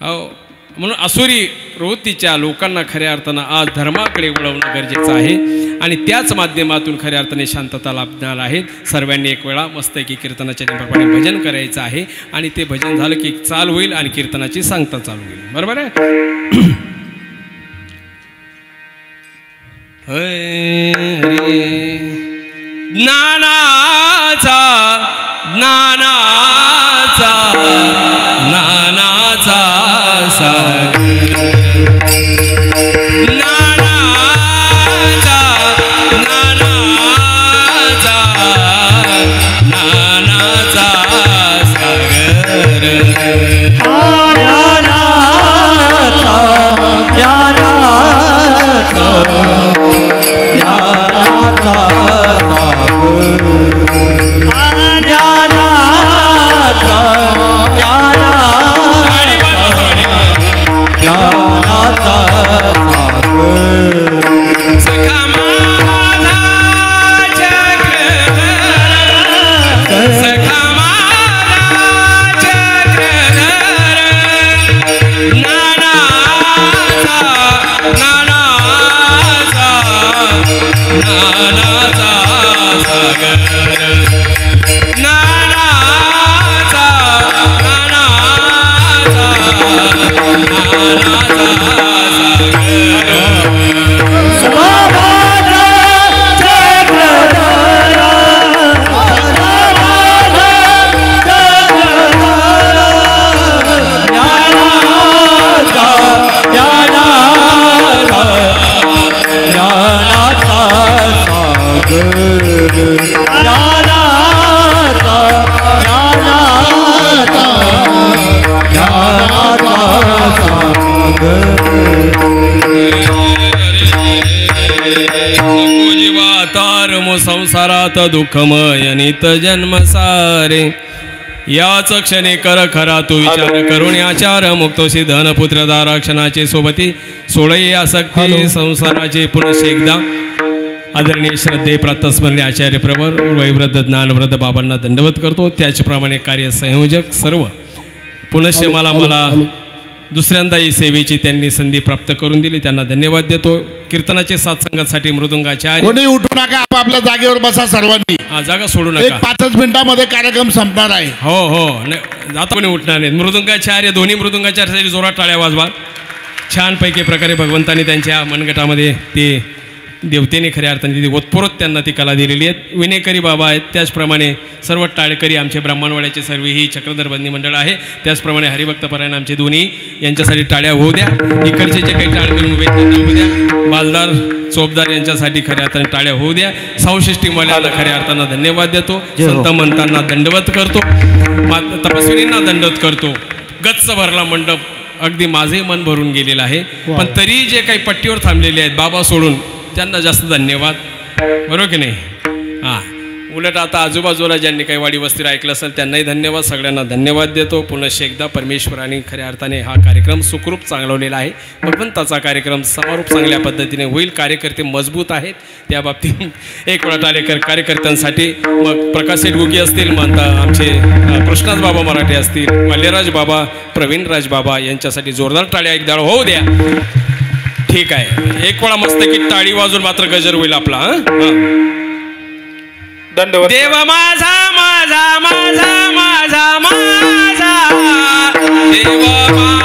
हो म्हणून असुरी प्रवृत्तीच्या लोकांना खऱ्या अर्थानं आज धर्माकडे वळवणं गरजेचं आहे आणि त्याच माध्यमातून खऱ्या अर्थाने शांतता लाभणार आहेत. सर्वांनी एक वेळा मस्त की कीर्तनाच्या नियमाप्रमाणे भजन करायचं आहे आणि ते भजन झालं की चाल होईल आणि कीर्तनाची सांगता चालू होईल. बरोबर आहे. ज्ञानाचा ज्ञानाचा ज्ञानाचा सागर ज्ञानाचा ज्ञानाचा ज्ञानाचा सागर संसारात दुःखमय नित जन्म सारे याच क्षणी कर खरा तू विचार करून आचार मुक्तोशी धनपुत्र दारा क्षणाचे सोबती सोळई आसक्ती संसाराचे पुनश एकदा. आदरणीय श्रद्धे प्रातस्मरणीय आचार्य प्रवर वैवृद्ध ज्ञानवृद्ध बाबांना दंडवत करतो. त्याचप्रमाणे कार्य संयोजक सर्व पुनश्च मला दुसऱ्यांदा ही सेवेची त्यांनी संधी प्राप्त करून दिली त्यांना धन्यवाद देतो. कीर्तनाचे साथसंगासाठी मृदुंगाचार्य कोणी उठू नका आपापल्या जागेवर बसा सर्वांनी. हा जागा सोडू एक नका. 5 मिनिटांमध्ये कार्यक्रम संपणार आहे. हो हो आता कोणी उठणार नाही. मृदुंगाचार्य दोन्ही मृदुंगाचार्यासाठी जोरात टाळ्या वाजवा. छानपैकी प्रकारे भगवंतांनी त्यांच्या मनगटामध्ये ते देवतेने खऱ्या अर्थाने ती ओतप्रोत त्यांना ती कला दिलेली आहेत. विनेकरी बाबा आहेत त्याचप्रमाणे सर्व टाळकरी आमचे ब्राह्मणवाड्याचे सर्व ही चक्रधर बंदी मंडळ आहे. त्याचप्रमाणे हरिभक्तपरायण आमचे दोन्ही यांच्यासाठी टाळ्या होऊ द्या. इकडचे जे काही टाळकरी उभे त्यांना होऊ द्या. बालदार चोपदार यांच्यासाठी खऱ्या अर्थाने टाळ्या होऊ द्या. 66 मल्याला खऱ्या अर्थानं धन्यवाद देतो. संत मंतांना दंडवत करतो. तपस्विनींना दंडवत करतो. गच्च भरला मंडप अगदी माझे मन भरून गेलेलं आहे. पण तरी जे काही पट्टीवर थांबलेले आहेत बाबा सोडून त्यांना जास्त धन्यवाद. बरोबर की नाही. हां उलट आता आजूबाजूला ज्यांनी काही वाडी वस्तीवर ऐकलं असेल त्यांनाही धन्यवाद. सगळ्यांना धन्यवाद देतो. पुनश्च एकदा परमेश्वराने खऱ्या अर्थाने हा कार्यक्रम सुखरूप चांगलवलेला आहे. भगवंताचा कार्यक्रम समारूप चांगल्या पद्धतीने होईल. कार्यकर्ते मजबूत आहेत त्या बाबतीत एक वेळा कार्यकर्त्यांसाठी मग प्रकाशेठ गुगी असतील मग आमचे कृष्णाज बाबा मराठे असतील मल्लेराज बाबा प्रवीणराज बाबा यांच्यासाठी जोरदार टाळ्या एकदा होऊ द्या. ठीक आहे एक वेळा मस्त की टाळी वाजून मात्र गजर होईल आपला. दंडवत. देव माझा माझा माझा माझा माझा देव माझा